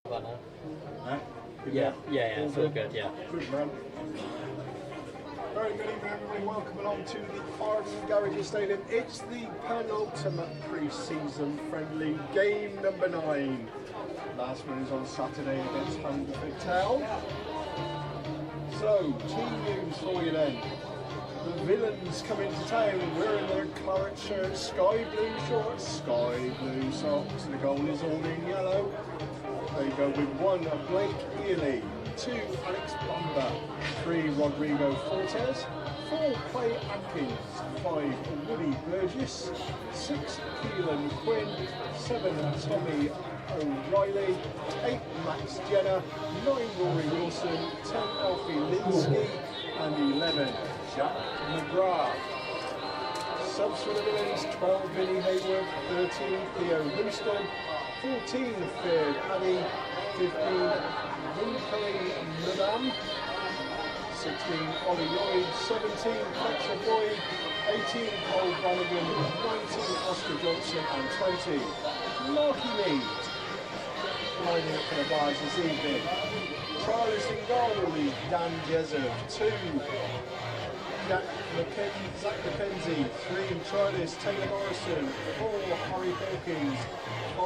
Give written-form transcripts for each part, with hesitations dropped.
Yeah, it's all good, yeah. Good man. Very good evening everybody, welcome along to the Arden Garage Stadium. It's the penultimate pre-season friendly, game number 9. Last one is on Saturday against Stratford Town. So, team news for you then. The Villains come into town wearing their claret shirts, sky blue shorts, sky blue socks. The goal is all in yellow. They go with 1 Blake Ely, 2 Alex Bamba, 3 Rodrigo Fortes, 4 Clay Atkins, 5 Woody Burgess, 6 Keelan Quinn, 7 Tommy O'Reilly, 8 Max Jenner, 9 Rory Wilson, 10 Alfie Linsky, and 11 Jack McGrath. Subs for the Villains: 12 Vinnie Hayward, 13 Theo Houston, 14 Faird Addy, 15 Winkelly Madame, 16 Ollie Lloyd, 17 Fletcher Boyd, 18 Paul Brannigan, 19 Oscar Johnson, and 20 Marky Mead. Lining up for the Bards this evening. Trialist in goal is Dan Jessup, 2 Zach McKenzie, 3 trialist Taylor Morrison, 4 Harry Hawkins, 5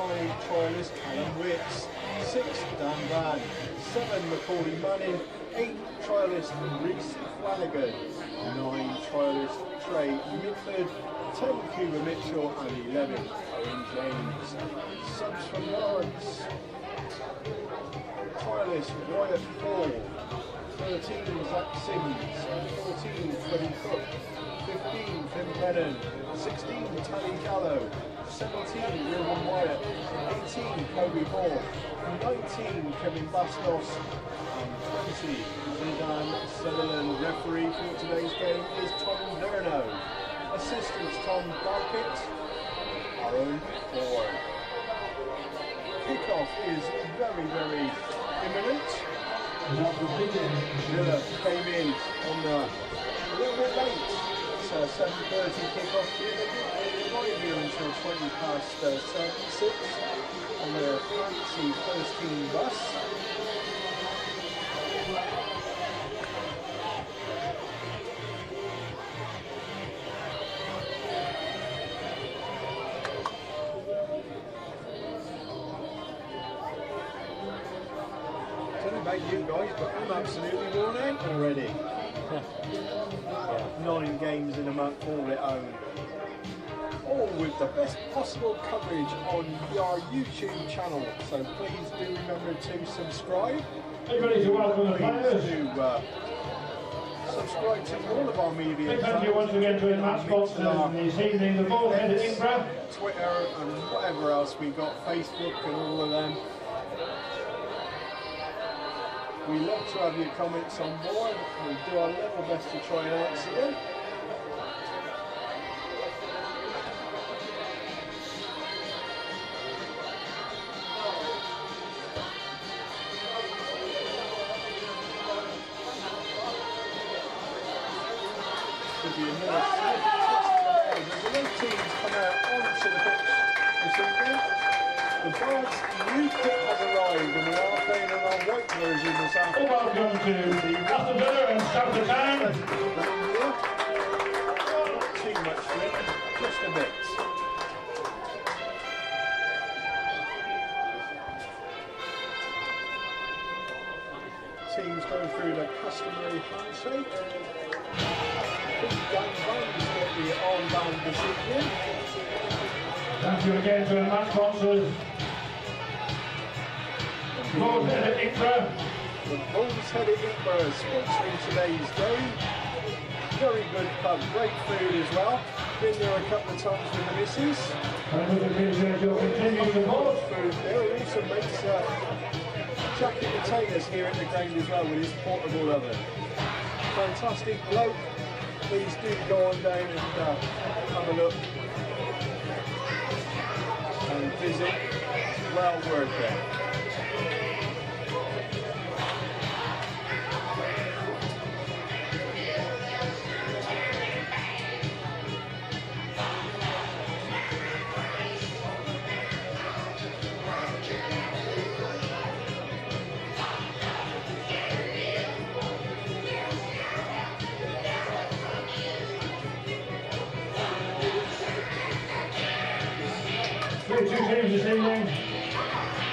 trialist Callum Witts, 6 Dan Van, 7 Macaulay Manning, 8 trialist Reese Flanagan, 9 trialist Trey Mitford, 10 Cuba Mitchell, and 11 Owen James. Subs from Lawrence. Trialist Wyatt Paul, 13 Zach Sims, 14 Freddie Cook, 15 Tim Brennan, 16 Tally Gallo, 17 William Wyatt, 18 Kobe Moore, 19 Kevin Bastos, and 20 Zidane Sutherland. Referee for today's game is Tom Verno. Assistants Tom Barkett, Aaron Ford. Kickoff is very imminent. Villa came in on a little bit late. It's a 7:30 kickoff here. They might be until 20 past 6 on their fancy first team bus. About you guys, but I'm absolutely worn out already. 9 games in a month all at home. All with the best possible coverage on our YouTube channel. So please do remember to subscribe. Everybody to welcome the players. Subscribe to all of our media. Thank you once again to the match sponsors this evening, the Bullhead at Ingra, Twitter and whatever else we got, Facebook and all of them. We love to have your comments on board. We'll do our level best to try and answer them. Could be another the new teams come out onto the pitch this evening. The Bards' new kit has arrived and we are playing on our white version this afternoon. welcome to Aston and Stratford Town. Not too much flip, just a bit. Teams go through the customary handshake. Big Dan Van's got the armband this evening. Thank you again to the match sponsors. Bullhead at Ingra. The Bullhead at Ingra sponsoring today's game. Very good pub, great food as well. Been there a couple of times with the missus. And we appreciate your continued support. Food there. He also makes jacket potatoes here at the ground as well with his portable oven. Fantastic bloke. Please do go on down and have a look and visit. Well worth it. two teams this evening.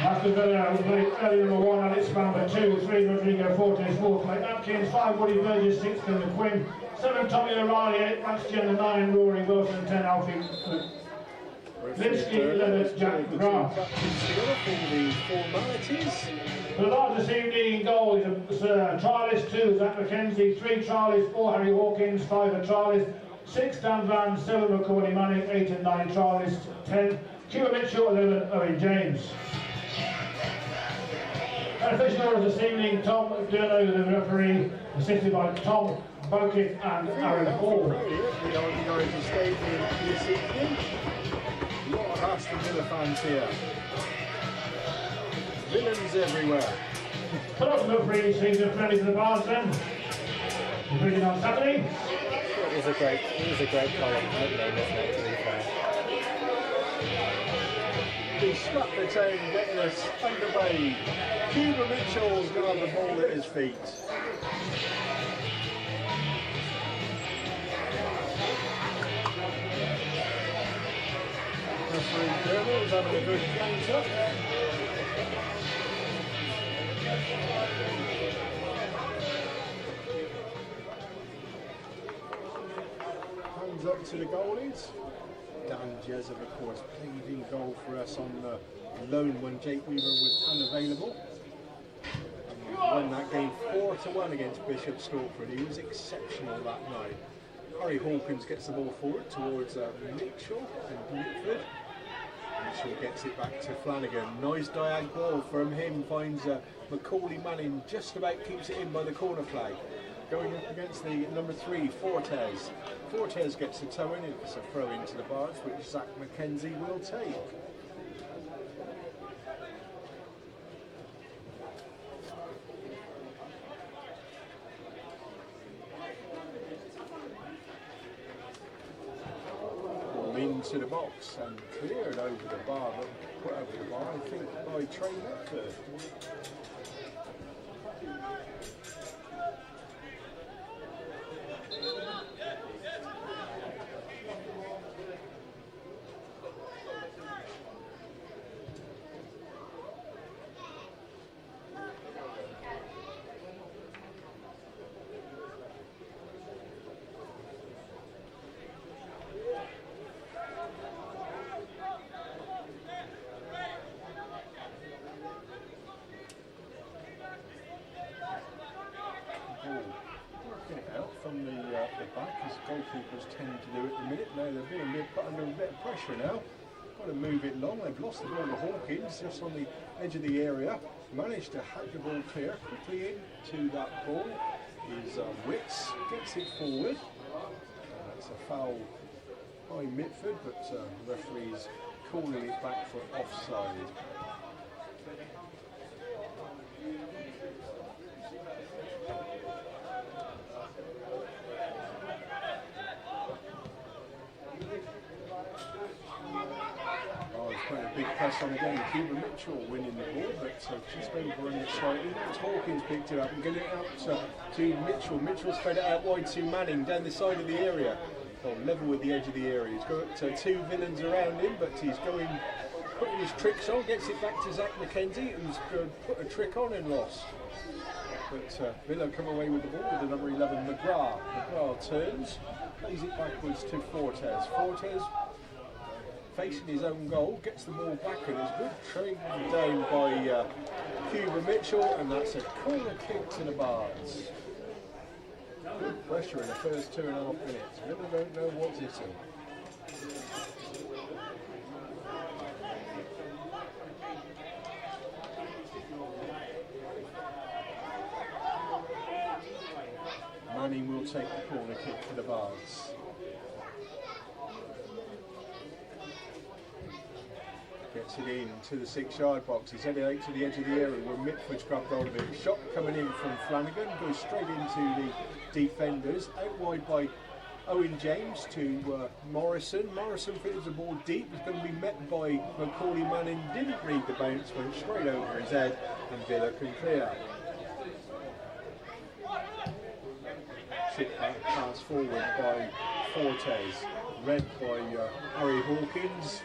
Aston Villa early number 1, Alex Bamber 2, 3 Rodrigo Fortes, 4 Clay Atkins, 5 Woody Burgess, 6 Phil McQuinn, 7 Tommy O'Reilly, 8 Max Jenner, 9 Rory Wilson, 10 Alfie Lipsky, 11 Jack McGrath. The largest evening goal is trialist 2 Zach McKenzie, 3 trialists, 4 Harry Hawkins, 5 a trialist, 6 Dan Van, 7 Macaulay Manning, 8 and 9 trialists, 10 Cuba Mitchell, 11 Owen James. Official orders this evening, Tom Durno, the referee, assisted by Tom Bokitt and Aaron Hall. A lot of Aston Villa fans here. Villains everywhere. Penultimate free season friendly for the Bards then. Beginning on Saturday. It was a great column, isn't it, to be fair? The Stratford Town getting us underway. Cuba Mitchell's going to have the ball at his feet. Referee Kermel is having a good counter. Hands up to the goalies. Dan Jezov, of course, played in goal for us on the loan when Jake Weaver was unavailable. And won that game 4-1 against Bishop Stortford. He was exceptional that night. Harry Hawkins gets the ball forward towards Mitchell and Mitford. Mitchell gets it back to Flanagan. Nice diag ball from him, finds Macaulay Manning, just about keeps it in by the corner flag. Going up against the number 3, Fortes. Fortes gets the toe in, it's a throw into the Bards, which Zach McKenzie will take. Ball into the box and cleared over the bar, but put over the bar, I think, by Trey Metford. Working it out from the back, as goalkeepers tend to do at the minute. Now they're being put under a bit of pressure now. Got to move it long. They've lost the ball to Hawkins just on the edge of the area. Managed to hack the ball clear quickly into that ball. Is Witts gets it forward. That's a foul by Mitford, but the referee's calling it back for offside. Quite a big press on again. Cuba Mitchell winning the ball, but just overrunning it slightly. Hawkins picked it up and getting it out to Mitchell. Mitchell spread it out wide to Manning down the side of the area. Oh, level with the edge of the area. He's got 2 villains around him, but he's putting his tricks on. Gets it back to Zach McKenzie, who's put a trick on and lost. But Villa come away with the ball with the number 11 McGrath. McGrath turns, plays it backwards to Fortes. Fortes facing his own goal, gets the ball back and is good. Trained down by Cuba Mitchell, and that's a corner kick to the Bards. Good pressure in the first 2.5 minutes. Villa don't know what's hitting. Manning will take the corner kick for the Bards. Gets it in to the 6-yard box. He's headed out to the edge of the area where Mitford's grabbed hold of it. Shot coming in from Flanagan, goes straight into the defenders. Out wide by Owen James to Morrison. Morrison fields the ball deep. He's going to be met by Macaulay Manning. Didn't read the bounce, went straight over his head, and Villa can clear. Chip back pass forward by Fortes. Read by Harry Hawkins.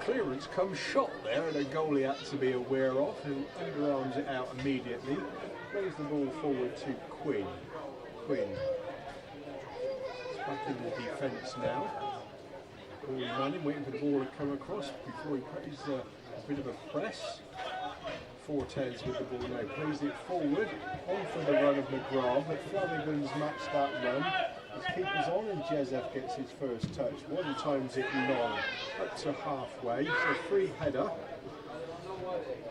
clearance comes shot there, and the goalie had to be aware of, and underarms it out immediately. Plays the ball forward to Quinn. Quinn. It's back in the defence now. Paulie Manning waiting for the ball to come across before he plays a bit of a press. Fortes with the ball now, plays it forward, on for the run of McGrath, but Flanagan's matched that run. His keeper's on and Jezef gets his first touch. One times it long, up to halfway, so free header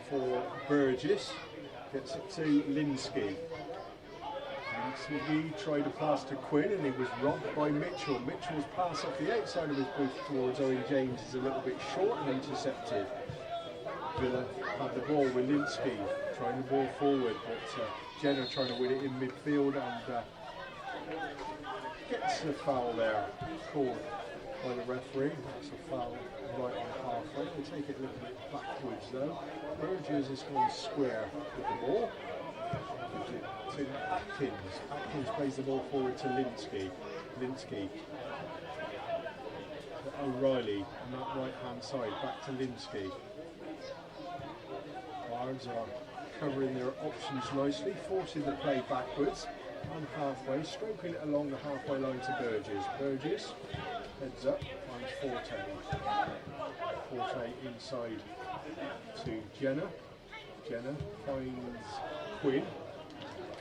for Burgess, gets it to Linsky. Linsky tried to pass to Quinn and he was robbed by Mitchell. Mitchell's pass off the outside of his boot towards Owen James is a little bit short and intercepted. Villa had the ball with Linsky, trying the ball forward, but Jenner trying to win it in midfield and gets a foul there, called by the referee. That's a foul right on halfway. They take it a little bit backwards though. Burgess is going square with the ball. Gives it to Atkins. Atkins plays the ball forward to Linsky. Linsky. O'Reilly on that right hand side, back to Linsky. Bards are covering their options nicely, forcing the play backwards and halfway, stroking it along the halfway line to Burgess. Burgess heads up, finds Forte. Forte inside to Jenner. Jenner finds Quinn.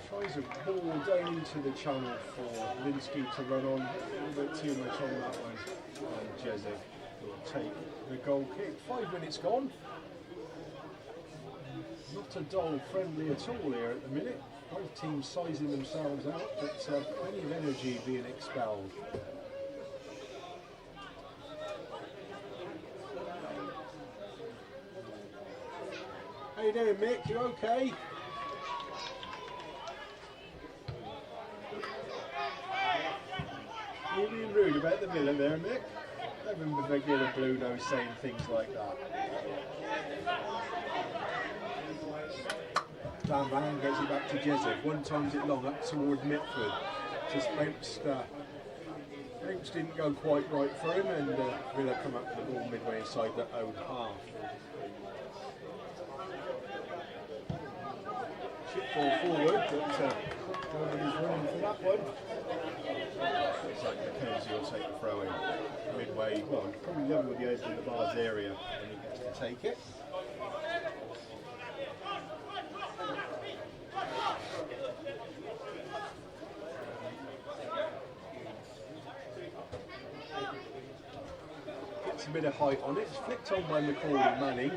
Tries a ball down into the channel for Linsky to run on, a little bit too much on that one. And Jezek will take the goal kick. 5 minutes gone. Not a dull friendly at all here at the minute. Both teams sizing themselves out, but plenty of energy being expelled. How you doing, Mick? You okay? You being rude about the Villa there, Mick? I remember regular Blue Nose saying things like that. Dan Van gets it back to Jezef. One times it long up toward Mitford. Just bounced didn't go quite right for him, and Villa come up with the ball midway inside their own half. Chip ball forward, but nobody's running for that one. Looks like Mackenzie will take the throw in midway. Well, probably level with the edge in the Bards area when he gets to take it. A bit of height on it, it's flicked on by Macaulay Manning,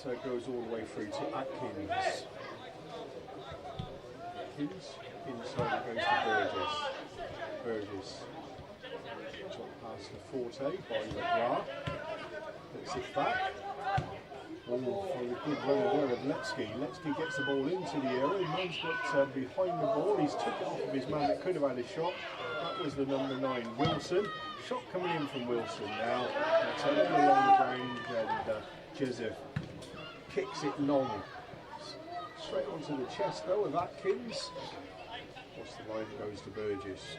but goes all the way through to Atkins. Atkins, inside it goes to Burgess. Burgess, shot past the Forte by McGrath, gets it back. Ball for the good runner there of Letsky. Letsky gets the ball into the area, man's got behind the ball, he's took it off of his man that could have had a shot. That was the number 9, Wilson. Shot coming in from Wilson now. It's all along the ground, and Jezef kicks it long. Straight onto the chest though of Atkins. Across the line goes to Burgess.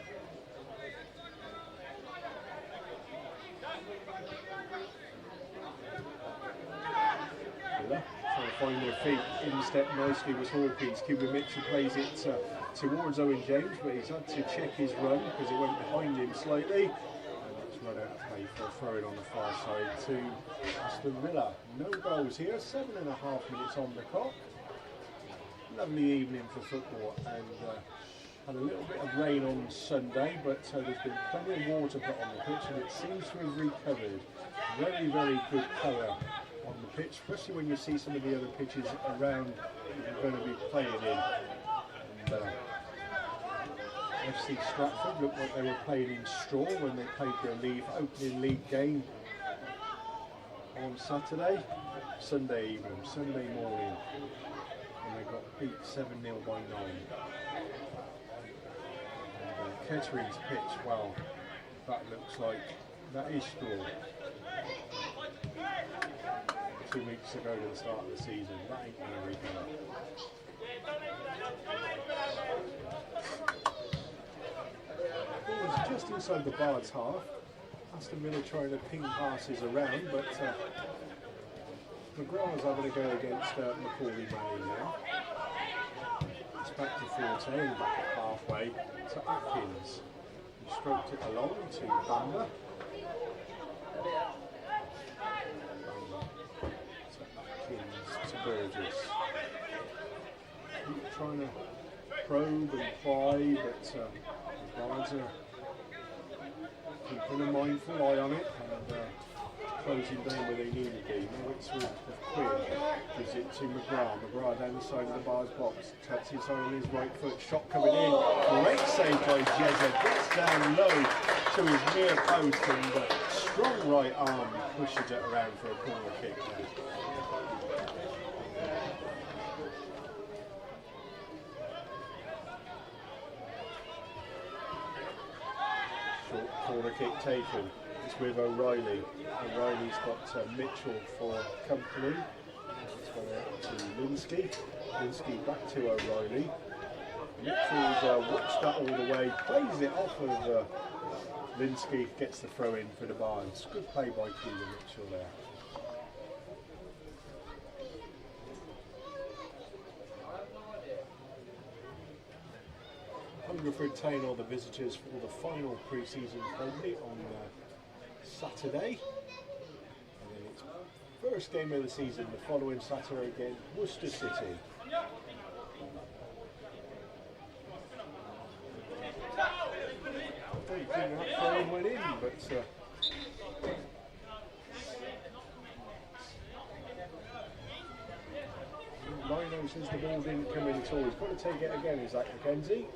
Villa trying to find their feet. In step nicely was Hawkins. Cuba Mitchell plays it towards Owen James, but he's had to check his run because it went behind him slightly. Run out of play for a throw in on the far side to Aston Villa. No goals here, 7.5 minutes on the clock. Lovely evening for football, and had a little bit of rain on Sunday, but there's been plenty of water put on the pitch and it seems to have recovered. Very, very good colour on the pitch, especially when you see some of the other pitches around that you're going to be playing in. And, FC Stratford looked like they were playing in straw when they played their opening league game on Sunday morning, and they got beat 7-0 by 9. And Kettering's pitch, well, that looks like that is straw. 2 weeks ago to the start of the season, that ain't going to recover. It was just inside the Bards half. Aston Villa trying to ping passes around, but McGrath's having a go against Macaulay Manning now. It's back to Forte and back at halfway to Atkins. He stroked it along to Bamba. To Atkins to Burgess. Keep trying to probe and pry, but the Bards are keeping a mindful eye on it and closing down where they need to be. Now it's with Quinn, gives it to McGrath. McGrath down the side of the Bards box, cuts inside on his right foot, shot coming in. Great save by Jezza, gets down low to his near post and strong right arm pushes it around for a corner kick now. Short corner kick taken. It's with O'Reilly. O'Reilly's got Mitchell for company. It's gone out to Linsky. Linsky back to O'Reilly. Mitchell's watched that all the way, plays it off of Linsky, gets the throw in for the Bards. Good play by Keelan Mitchell there. Hungerford Town are the visitors for the final pre-season friendly on Saturday. And then it's first game of the season the following Saturday again, Worcester City. I don't think that throw went in, but Lino says the ball didn't come in at all. He's got to take it again, is that Mackenzie?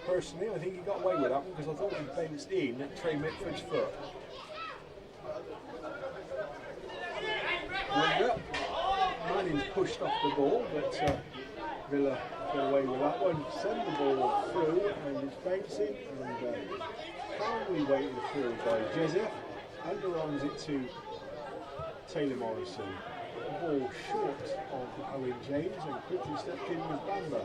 Personally, I think he got away with that one because I thought he bounced in at Trey Mitford's foot. Manning's pushed off the ball, but Villa got away with that one. Send the ball through, and it's bouncing, and calmly waited through by Jezza. Underarms it to Taylor Morrison. The ball short of Owen James, and quickly stepped in with Bamba.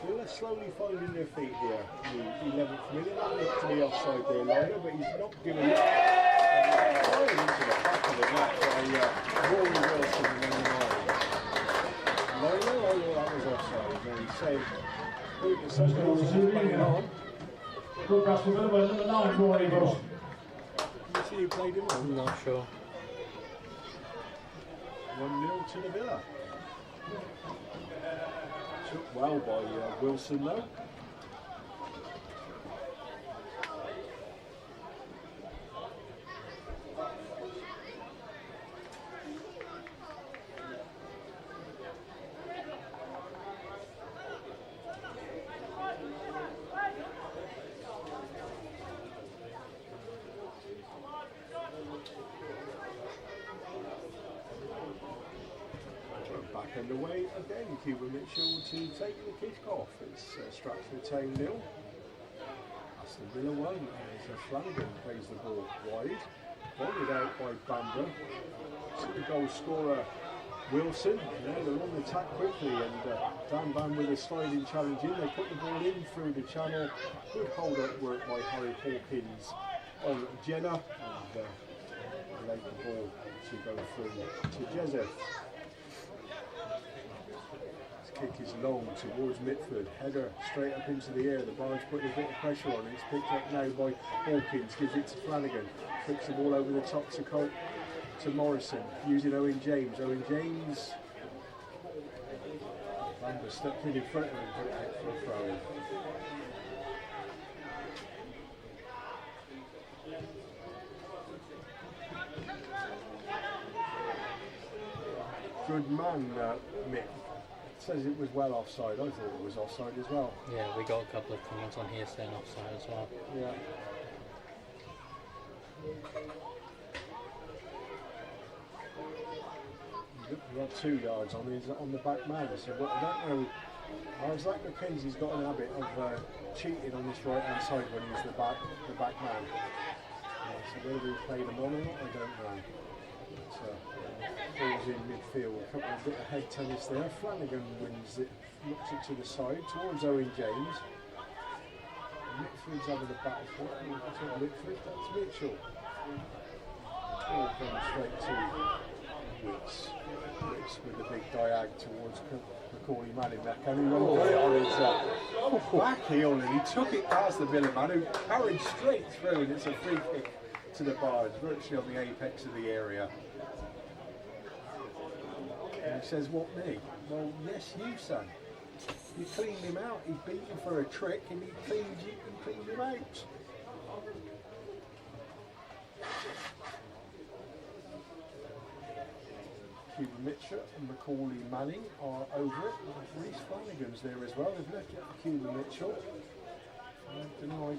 Villa slowly finding their feet here. The 11th minute, that looked to be offside there, Lino, but he's not giving it. Right into the back of the net by Rory Wilson and then Lino, oh, that was offside. And he said, the Sunday playing on. Good pass for Villa, number 9, Rory Wilson. You see who played him? I'm not sure. 1-0 to the Villa. Took well by Wilson though. Back underway again, Cuba Mitchell to take the kick-off. It's Stratford Town 0. Aston Villa 1 as Flanagan plays the ball wide. Volleyed out by Bamba. To the goal scorer Wilson. Now they're on the attack quickly, and Dan Van with a sliding challenge in. They put the ball in through the channel. Good hold-up work by Harry Hawkins on Jenna, and allowed the ball to go through to Jezza. Kick is long towards Mitford, header straight up into the air. The Bards putting a bit of pressure on. It's picked up now by Hawkins, gives it to Flanagan, flicks the ball over the top to Morrison, using Owen James. Owen James, Bamba stepped in front of him, put it out for a throw. Good man, Mick. Says it was well offside. I thought it was offside as well. Yeah, we got a couple of comments on here saying offside as well. Yeah. He had 2 yards on the back man. So I don't know. Isaac Mackenzie's got an habit of cheating on this right hand side when he's the back man. So whether he played him on or not, I don't know. Balls in midfield, a couple of bit of head tennis there. Flanagan wins it, looks it to the side towards Owen James. Mitford's having a battle for it. Mitford, that's Mitchell. Ball comes straight to Wicks. Wicks with a big diag towards Macaulay Manning. That can he got it on his back heel, and he took it past the Villa man, who carried straight through, and it's a free kick to the Bards, virtually on the apex of the area. And he says, "What, me?" "Well, yes, you, son. You cleaned him out. He beat you for a trick, and he cleaned him out." Cuba Mitchell and Macaulay Manning are over it. Reece Flanagan's there as well. They've left it for Cuba Mitchell. I don't know,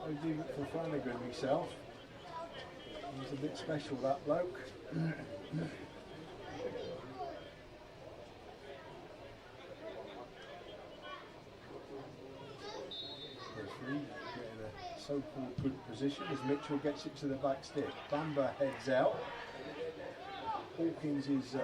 I do it for Flanagan myself. He's a bit special, that bloke. Referee getting a so-called good position as Mitchell gets it to the back stick. Bamba heads out. Hawkins is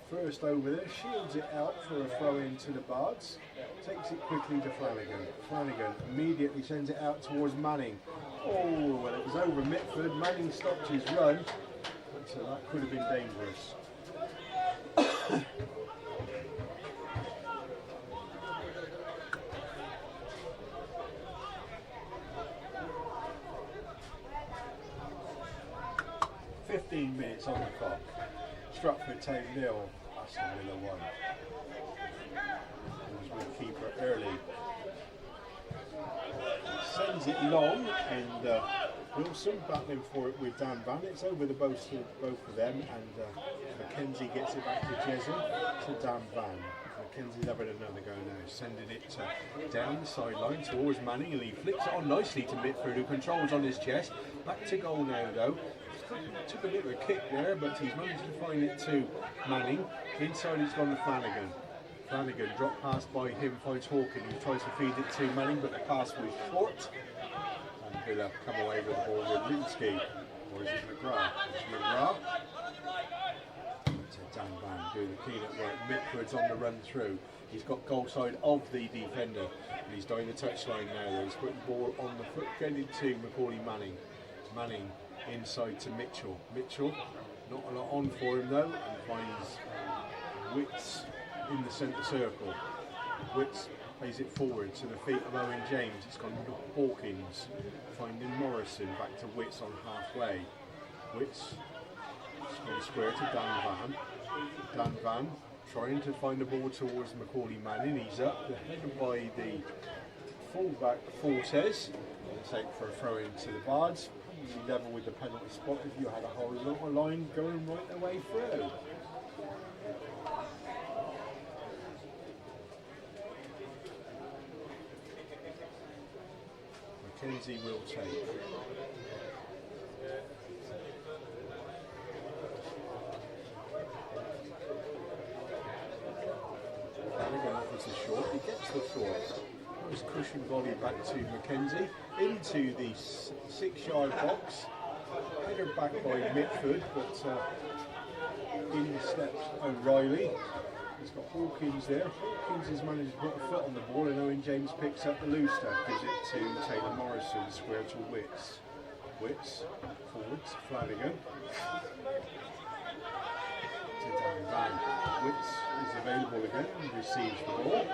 first over there, shields it out for a throw in to the Bards, takes it quickly to Flanagan. Flanagan immediately sends it out towards Manning. Oh, well, it was over Mitford. Manning stopped his run, so that could have been dangerous. .15 on the clock. Stratford Town 0, Aston Villa 1. He was with keeper early. Sends it long, and Wilson battling for it with Dan Van. It's over the both of them, and Mackenzie gets it back to Jezza to Dan Van. Mackenzie's having another go now, sending it down the sideline towards Manning, and he flicks it on nicely to Mitford, who controls on his chest. Back to goal now, though. Took a bit of a kick there, but he's managed to find it to Manning. Inside it's gone to Flanagan. Flanagan dropped pass by him, finds Hawkins, who tries to feed it to Manning, but the pass was short. And Villa come away with the ball with Linsky. Or is it McGrath? It's McGrath. To Dan Van doing the clean-up work. Mitford's on the run through. He's got goal side of the defender. And he's down the touchline now. He's putting the ball on the foot, getting to Macaulay Manning. Manning inside to Mitchell. Mitchell, not a lot on for him though, and finds Wicks in the centre circle. Wicks plays it forward to the feet of Owen James. It's gone to Hawkins, finding Morrison, back to Wicks on halfway. Wicks gone square to Dan Van. Dan Van trying to find the ball towards Macaulay Manning. He's up, headed by the fullback Fortes. Take for a throw in to the Bards. Level with the penalty spot if you had a horizontal line going right the way through. Mackenzie will take. Flanagan offers the short, he gets the short. Nice cushion volley back to Mackenzie into the 6-yard box. Headed back by Mitford, but in steps O'Reilly. He's got Hawkins there. Hawkins has managed to put a foot on the ball, and Owen James picks up the loose stuff. Gives it to Taylor Morrison, square to Wicks. Wicks forwards, Flanagan. To Dan Van. Wicks is available again and receives the ball.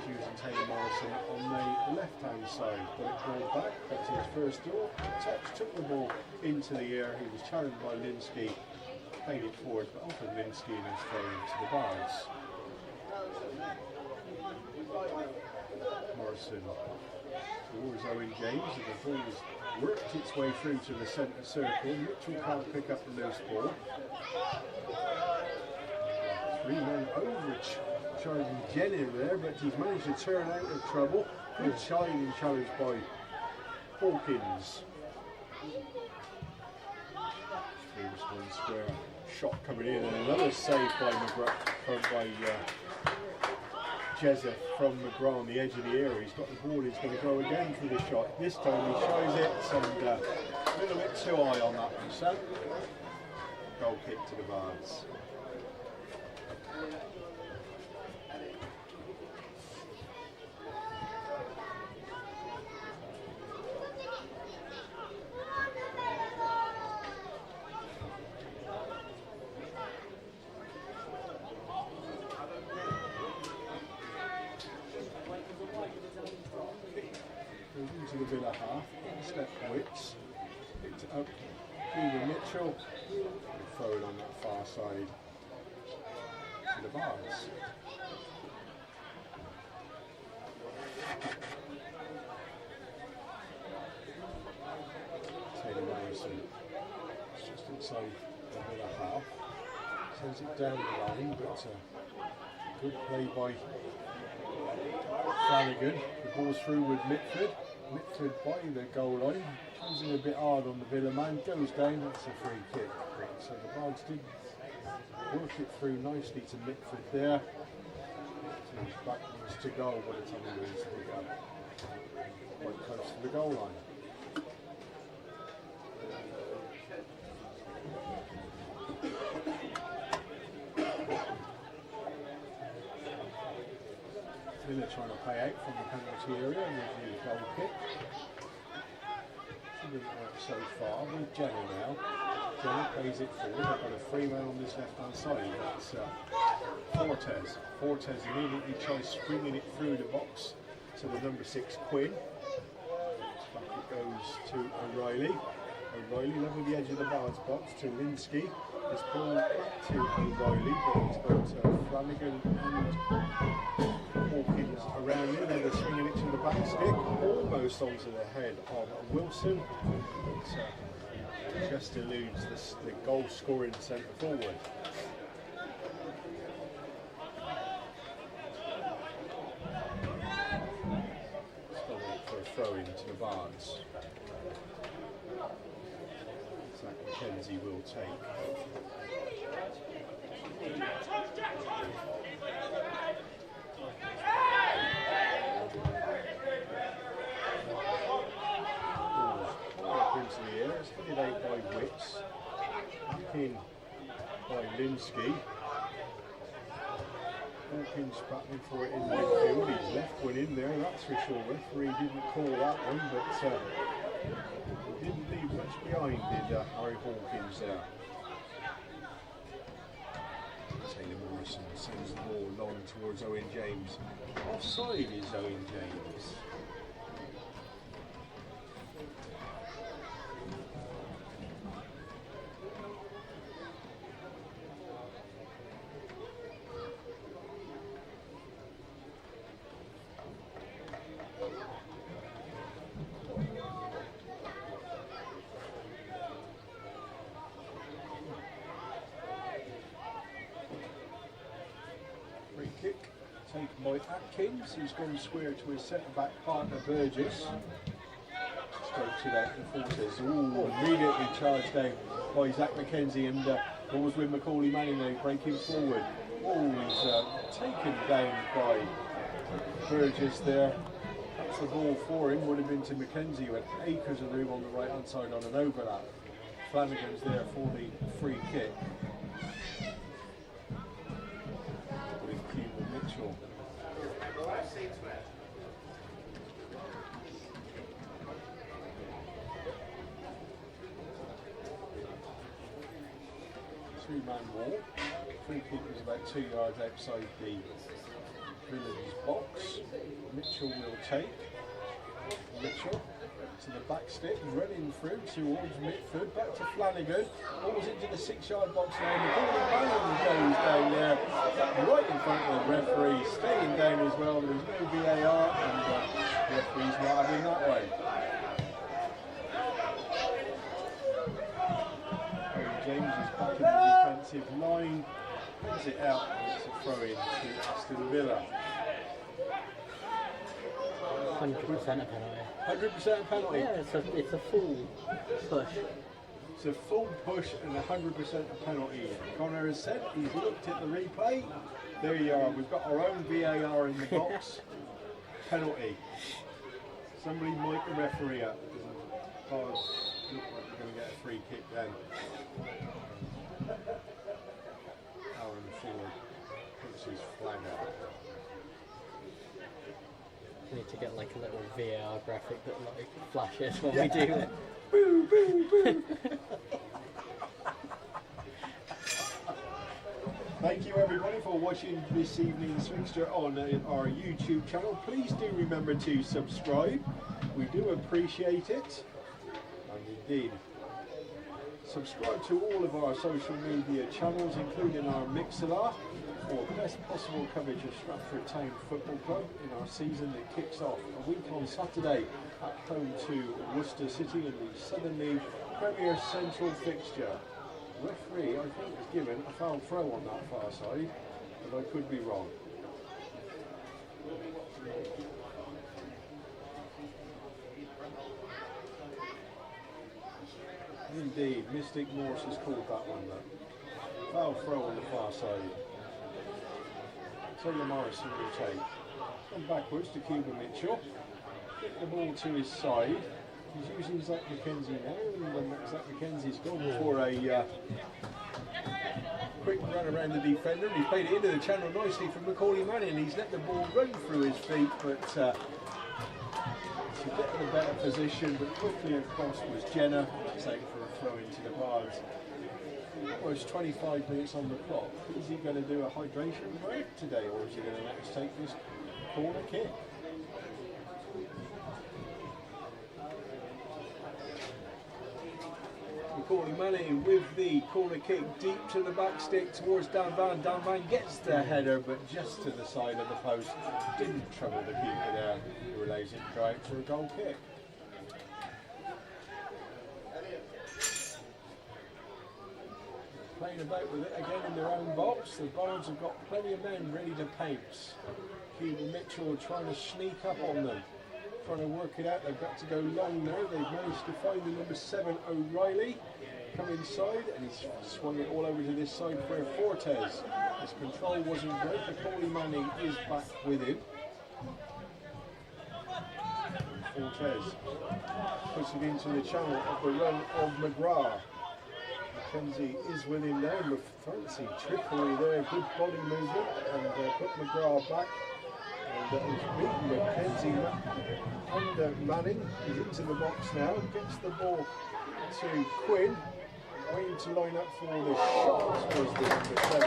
He's using Taylor Morrison on the left-hand side. Got it ball back, got to his first door, touch, took the ball into the air. He was challenged by Linsky, played it forward, but offered Linsky and it's thrown into the Bards. Morrison towards Owen James, and the ball has worked its way through to the centre circle. Mitchell can't pick up the loose ball. 3 men overcharging Jenny there, but he's managed to turn out of trouble. Good shining challenge by Hawkins. One square shot coming in, and another save by Jezza from McGrath on the edge of the area. He's got the ball, he's going to go again for the shot. This time he tries it, and a little bit too high on that one, so goal kick to the Bards. to the Villa half. Step Wicks. Picked it up. Keegan Mitchell. Throw it on that far side to the Bards. Taylor Morrison. It's just inside the Villa half. Sends it down the line, but good play by Flanagan. The ball's through with Mitford. Mitford by the goal line. Comes in a bit hard on the Villa man. Goes down. That's a free kick. So the Bards did work it through nicely to Mitford there. So he's backwards to goal by the time he wins to pick up. Quite close to the goal line. Villa trying to pay out from the penalty area with the goal kick. Didn't work so far with Jenner now. Jenner plays it forward. They've got a free man on this left hand side. That's Fortes. Fortes immediately tries springing it through the box to the number 6 Quinn. Back it goes to O'Reilly. O'Reilly level the edge of the Bards box to Linsky. This ball back to O'Reilly, but he's got Flanagan and Hawkins around him, and they're swinging it to the back stick, almost onto the head of Wilson. But just eludes the goal scoring centre forward. Still wait for a throw in to the Bards. Zach McKenzie will take. Into the air, it's headed out by Wicks, back in by Linsky. Hawkins battling for it in midfield, he's left one in there, that's for sure. Referee didn't call that one, but he didn't leave much behind, did Harry Hawkins there. Taylor Morrison sends the ball long towards Owen James. Offside is Owen James. Free kick taken by Atkins, who's gone square to his centre-back partner Burgess. Strokes it out to Fortes. Ooh, immediately charged down by Zach McKenzie, and ball's with Macaulay Manning now, breaking forward. Oh, he's taken down by Burgess there. That's the ball for him, would have been to McKenzie, who had acres of room on the right-hand side on an overlap. Flanagan's there for the free kick. Mitchell. Two-man wall. Free kick was about 2 yards outside the Villains box. Mitchell will take. Mitchell to the back stick, running through towards Mitford, back to Flanagan. Ball's into the 6-yard box now. Macaulay Manning goes down there, right in front of the referee, staying down as well. There's no VAR, and the referee's not having that way. James is back in the defensive line, puts it out, and it's a throw in to Aston Villa. 100% a penalty. 100% a penalty? Yeah, it's a full push. It's a full push and 100% a penalty. Connor has said he's looked at the replay. There you are, we've got our own VAR in the box. Penalty. Somebody mic the referee up. Bards look like we're going to get a free kick then. Aaron Ford puts his flag up. We need to get like a little VAR graphic that like flashes when we do it. Boo, boo, boo. Thank you everyone. everybody for watching this evening's fixture on our YouTube channel. Please do remember to subscribe. We do appreciate it. And indeed, subscribe to all of our social media channels, including our Mixlr, for the best possible coverage of Stratford Town Football Club in our season that kicks off a week on Saturday at home to Worcester City in the Southern League Premier Central fixture. Referee, I think, was given a foul throw on that far side, but I could be wrong. Indeed, Mystic Morse has called that one though. Foul throw on the far side. Taylor Morrison will take. Come backwards to Cuba Mitchell. Get the ball to his side. He's using Zach McKenzie now, and Zach McKenzie's gone for a quick run around the defender. He played it into the channel nicely from Macaulay Manning. He's let the ball run through his feet, but to get in a better position, but quickly across was Jenner. Take for a throw into the Bards. Almost 25 minutes on the clock. Is he going to do a hydration break today, or is he going to let us take this corner kick? Macaulay Manning with the corner kick deep to the back stick towards Dan Van. Dan Van gets the header, but just to the side of the post. Didn't trouble the keeper there, who allows it to go out for a goal kick. Playing about with it again in their own box. The Bards have got plenty of men ready to pounce. Cuba Mitchell trying to sneak up on them, trying to work it out. They've got to go long now. They've managed to find the number 7 O'Reilly come inside, and he's swung it all over to this side where Fortes. His control wasn't great. Macaulay Manning is back with him. Fortes puts it into the channel of the run of McGrath. McKenzie is with him now. Fancy trickery there, good body movement, and put McGrath back. And he's beaten McKenzie under Manning. He's into the box now, gets the ball to Quinn, waiting to line up for the shot. Was the number 7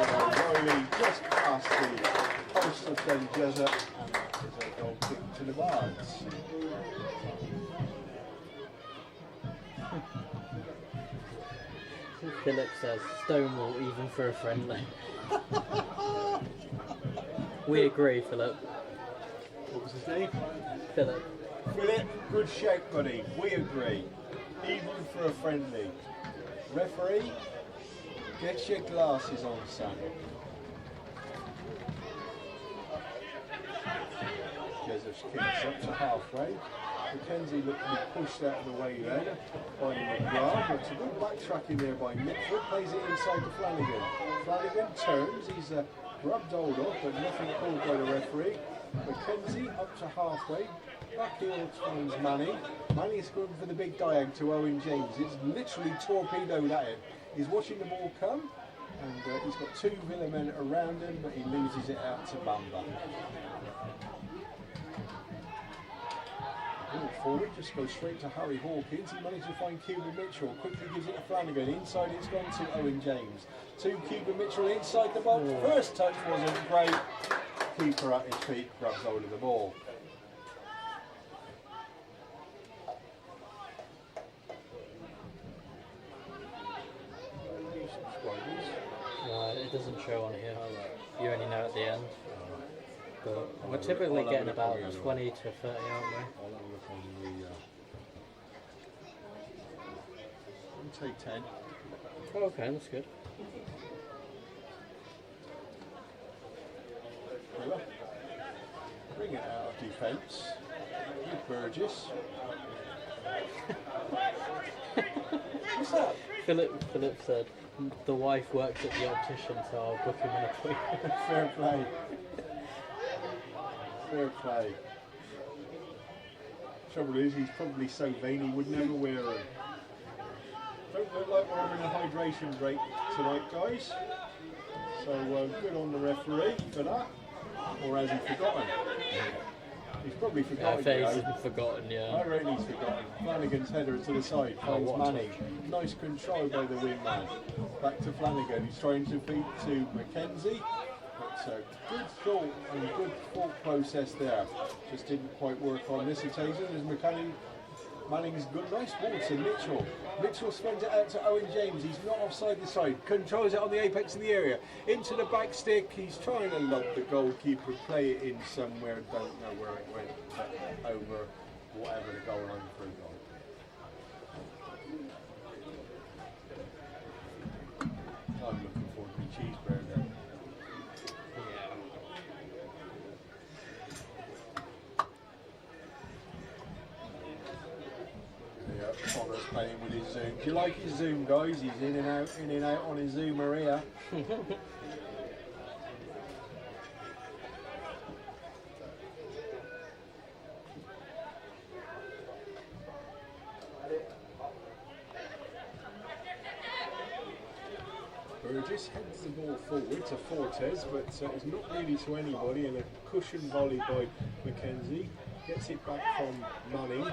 O'Reilly just past the post of Ben Jessup, and that is a goal kick to the Bards. Philip says, Stonewall even for a friendly. We agree, Philip. What was his name? Philip. Philip, good shake, buddy. We agree. Even for a friendly. Referee, get your glasses on, son. Jessup's kicks up to halfway. McKenzie looked to be pushed out of the way there by McGrath. It's a good backtracking there by Mitchell. Plays it inside to Flanagan. Flanagan turns. He's rubbed hold off, but nothing called by the referee. McKenzie up to halfway. Back heel finds Manning. Manning's going for the big diag to Owen James. It's literally torpedoed at him. He's watching the ball come, and he's got 2 Villa men around him, but he loses it out to Bamba. Forward, just goes straight to Harry Hawkins. He managed to find Cuba Mitchell, quickly gives it to Flanagan. Inside it's gone to Owen James. To Cuba Mitchell inside the box. First touch wasn't great. Keeper at his feet, grabs hold of the ball. It doesn't show on here. You only know at the end. But we're typically getting about 20 to 30, aren't we? I'll have a look on the... I'll take 10. Oh, okay, that's good. Bring it out of defence. With Burgess. What's that? Philip said, the wife works at the optician, so I'll book him an appointment. Fair play. Fair play. Trouble is, he's probably so vain he would never wear them. Don't look like we're having a hydration break tonight, guys. So good on the referee for that. Or has he forgotten? He's probably forgotten. He's forgotten, yeah. I reckon he's forgotten. Flanagan's header to the side, finds Manning. Nice control by the wingman. Back to Flanagan, he's trying to beat to McKenzie. But good thought and good thought process there. Just didn't quite work on this occasion as Manning's good, nice ball to Mitchell. Mitchell spins it out to Owen James. He's not offside the side. Controls it on the apex of the area. Into the back stick. He's trying to lob the goalkeeper, play it in somewhere. Don't know where it went. But over whatever the goal line for a goal. I'm looking forward to my cheeseburger. Yeah, Connor's playing with his zoom. Do you like his zoom, guys? He's in and out on his zoomer here. Burgess heads the ball forward to Fortes, but it's not really to anybody, and a cushion volley by Mackenzie. Gets it back from Manning.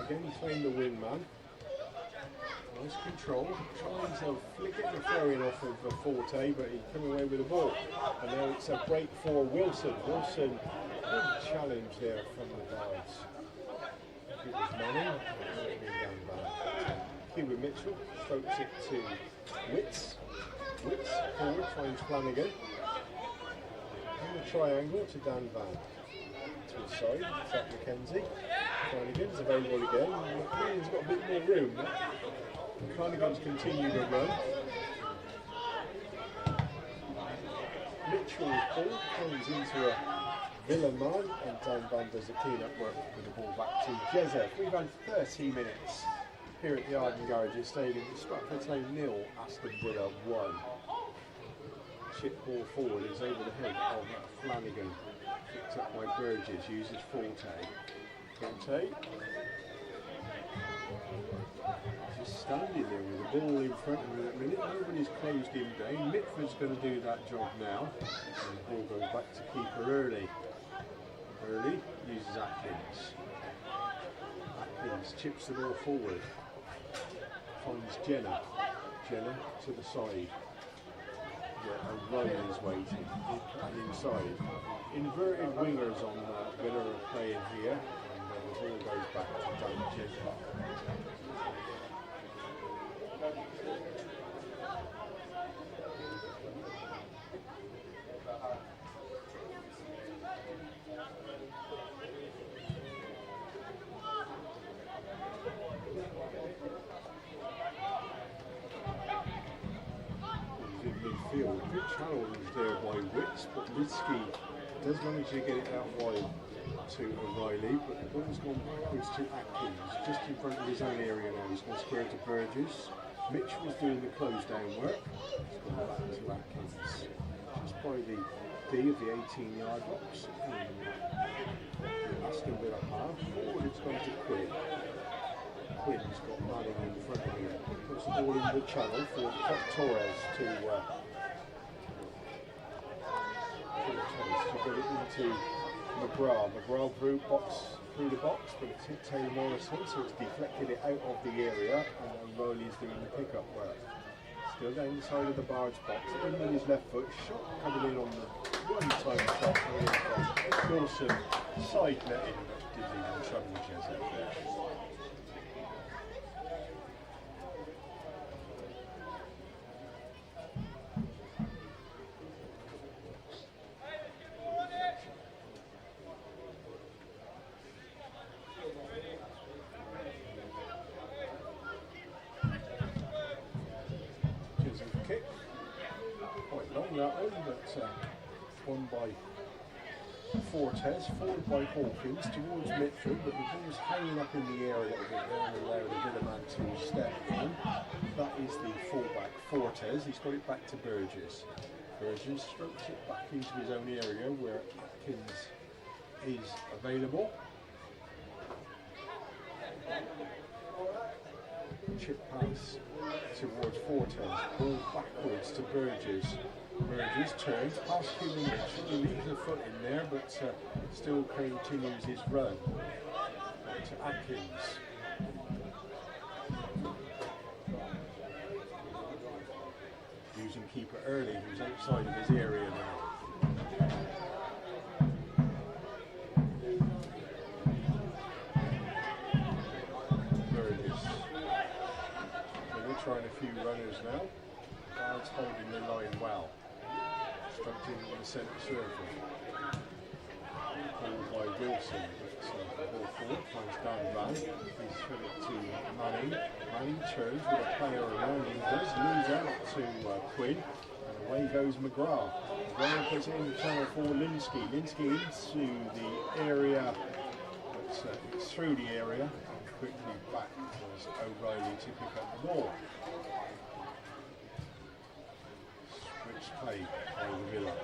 Again, he's playing the wing man. Nice control. Tries to flick it the throw in off of Forte, but he come away with the ball. And now it's a break for Wilson. Wilson, good challenge there from the Bards. It was Manning. Cuban Mitchell strokes it to Witts. Witts forward, finds Flanagan. In the triangle to Dan Van. To his side, Zach Mackenzie. Flanagan's available again. McLean's got a bit more room. Flanagan's continued to run. Mitchell's ball comes into a Villa man, and Dan Van does the clean-up work with the ball back to Jezef. We've had 30 minutes here at the Arden Garages Stadium. Stratford Town 0, Aston Villa 1. Chip ball forward is over the head of Flanagan. Picked up by Burgess, uses Forte. Forte. Just standing there with the ball in front of him at the minute. Nobody's closed him down. Mitford's going to do that job now. And the ball goes back to keeper Early. Early uses Atkins. Atkins chips the ball forward. Finds Jenna. Jenna to the side. O'Reilly is waiting and inside. Inverted wingers on Villa are playing here, and the ball goes back to Dan Jenna. Good challenge there by Witts, but Litsky does manage to get it out wide to O'Reilly, but the ball's gone backwards to Atkins, just in front of his own area now. He's gone square to Burgess. Mitchell's doing the close down work. He's gone back to Atkins, just by the D of the 18-yard box. Aston Villa half. Forward it's gone to Quinn. Quinn's got Manning in front of him. Puts the ball in the channel for Torres to get it into McGrath. McGrath through the box, but it's hit Taylor Morrison, so it's deflected it out of the area, and O'Reilly's doing the pickup work. Still down the side of the Bards box, in with his left foot, shot coming in on the one-time shot coming in from Wilson, side netting, didn't even trouble Jezef there. Kick, quite long that one, but won by Fortes, forward by Hawkins towards midfield, but the ball's hanging up in the air a little bit there and allow the Villa man to step in. That is the fullback Fortes. He's got it back to Burgess. Burgess strokes it back into his own area where Atkins is available. Chip pass towards Fortes, ball backwards to Burgess. Burgess turns past Cuban Mitchell, he leaves a foot in there, but still continues his run to Atkins. Using keeper Early, who's outside of his area now. few runners now. Bards holding the line well. Struck in the centre circle. Pulled by Wilson. Ball forward, finds Dan Van. He's thrown it to Manning. Manning turns with a player around him. Does lose out to Quinn. And away goes McGrath. McGrath puts it in the channel for Linsky. Linsky into the area. It's through the area. And quickly back towards O'Reilly to pick up the ball. Switch play by Villa.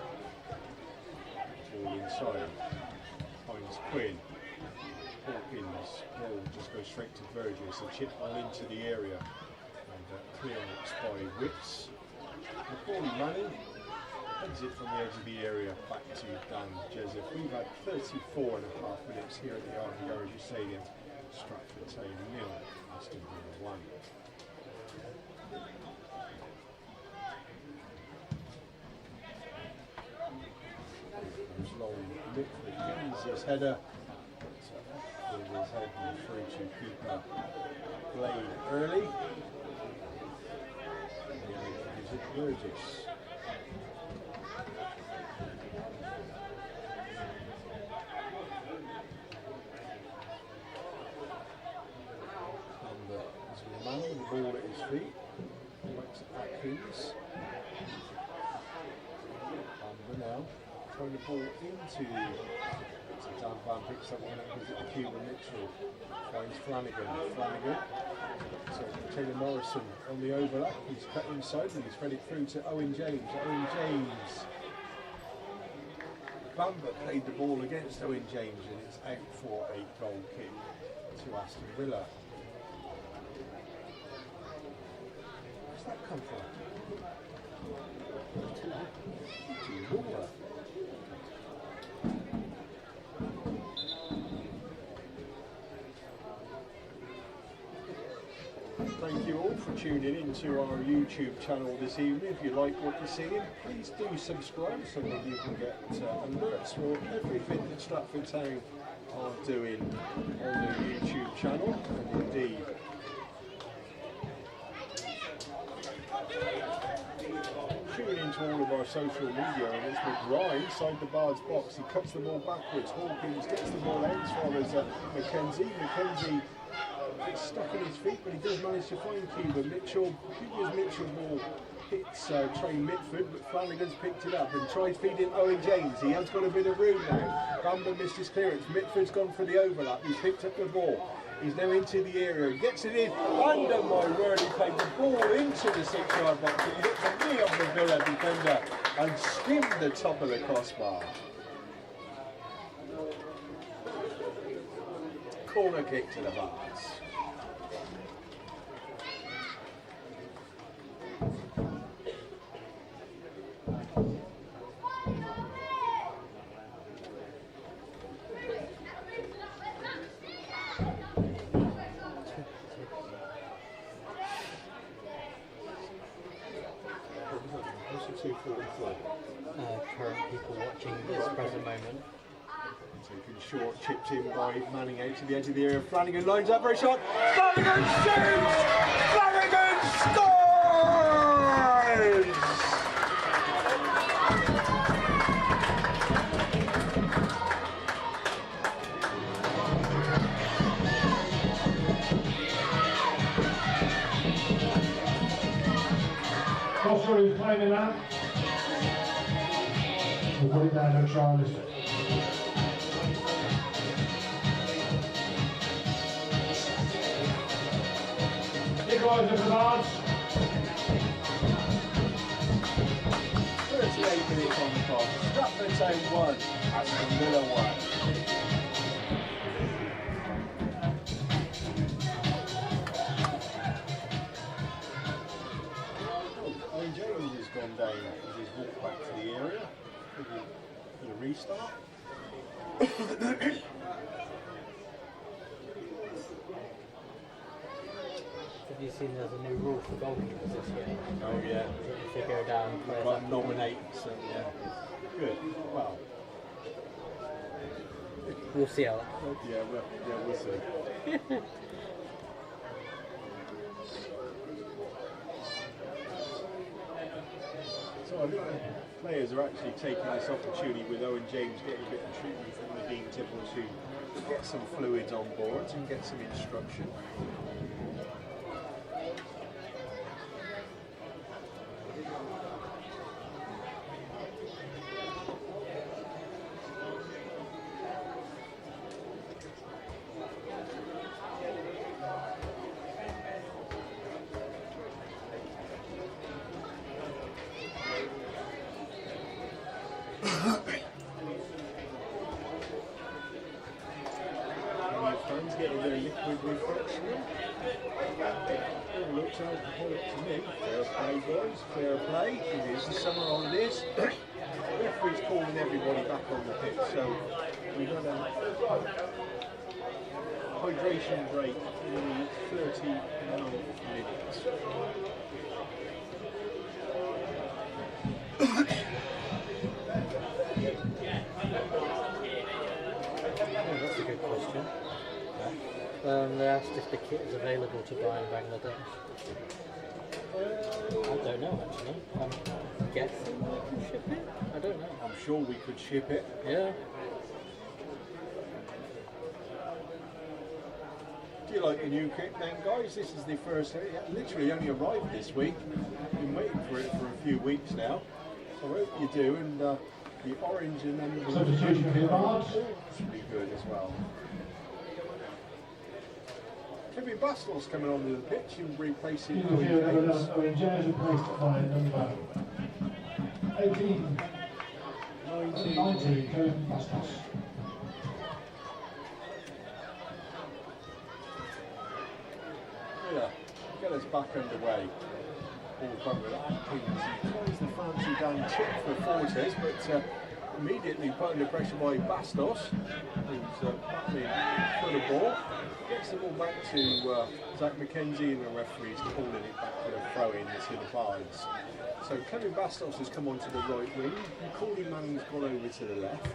Ball inside. Finds Quinn. Hawkins ball just goes straight to Burgess. A chip ball into the area. And clearance by Wicks. McCauley Manning heads it from the edge of the area back to Dan Joseph. We've had 34.5 minutes here at the Arden Garage Stadium. Stratford Town 0, Aston Villa 1. There's long Mitford wins his header. With his head through to keeper Blade early. And gives it Burgess. Man with the ball at his feet, works at Atkins. And now throwing the ball into Dan Van, picks up one and gives it to Cuban Mitchell. Finds Flanagan. So Taylor Morrison on the overlap. He's cut inside and he's fed it through to Owen James. Owen James. Bamber played the ball against Owen James and it's out for a goal kick to Aston Villa. Where's that come from? Thank you all for tuning into our YouTube channel this evening. If you like what you're seeing, please do subscribe so that you can get alerts for everything that Stratford Town are doing on the YouTube channel. And indeed, tune into all of our social media, and it's McGrath inside the Bards box. He cuts the ball backwards. Hawkins gets the ball out as far as Mackenzie. Mackenzie is stuck on his feet, but he does manage to find Cuban Mitchell. Cuban Mitchell ball hits Trey Mitford, but Flanagan's picked it up and tries feeding Owen James. He has got a bit of room now. Bamber missed his clearance. Mitford's gone for the overlap. He's picked up the ball. He's now into the area, gets it in, under my word, he played the ball into the 6-yard box. It hit the knee of the Villa defender and skimmed the top of the crossbar. Corner kick to the Bards. Current people watching this present moment. Taken short, chipped in by Manning out to the edge of the area. Flanagan lines up for a shot. Flanagan shoots! Flanagan scores! Foster is claiming that. We'll put it down to trial list. Equaliser for Bards. 38 minutes on the clock. Stratford Town 1, Aston Villa 1. Owen James has gone down with his walk back to the area for the restart. Have you seen there's a new rule for goalkeepers this year? Oh yeah. If they go down, players But have nominate, so yeah. Good. Well. We'll see how that goes. Yeah, we'll see. I think the players are actually taking this opportunity with Owen James getting a bit of treatment from the Dean Tipple to get some fluids on board and get some instruction. Getting their liquid refreshment. It looks alcoholic to me. Fair play, boys. Fair play. It is the summer holidays. The referee's calling everybody back on the pitch, so we've got a hydration break in the 39 minutes. Oh, that's a good question. They asked if the kit is available to buy in Bangladesh. I don't know actually. I'm guessing we can ship it? I don't know. I'm sure we could ship it. Yeah. Do you like the new kit then, guys? This is the first, it literally only arrived this week. Been waiting for it for a few weeks now. So I hope you do, and the orange and then the Substitution for the Bards. should be good as well. Kevin Bustle's coming onto the pitch and replacing Owen James. Owen James replaced by number 18. 19, Kevin Bastos. Yeah, get us back underway. Ball front with Atkins. He tries the fancy down chip for Fortes, but immediately put under pressure by Bastos, who's battling for the ball. Gets the ball back to Zach McKenzie, and the referee's calling it back for a throw-in to the Bards. So Kevin Bastos has come onto the right wing, Macaulay Manning's gone over to the left.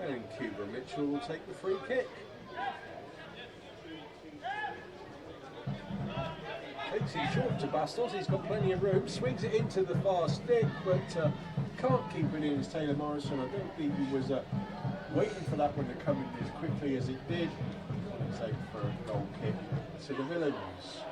And Cuba Mitchell will take the free kick. Takes it short to Bastos, he's got plenty of room, swings it into the far stick, but can't keep it in as Taylor Morrison. I don't think he was waiting for that one to come in as quickly as it did. Let's say for a goal kick to the Villains.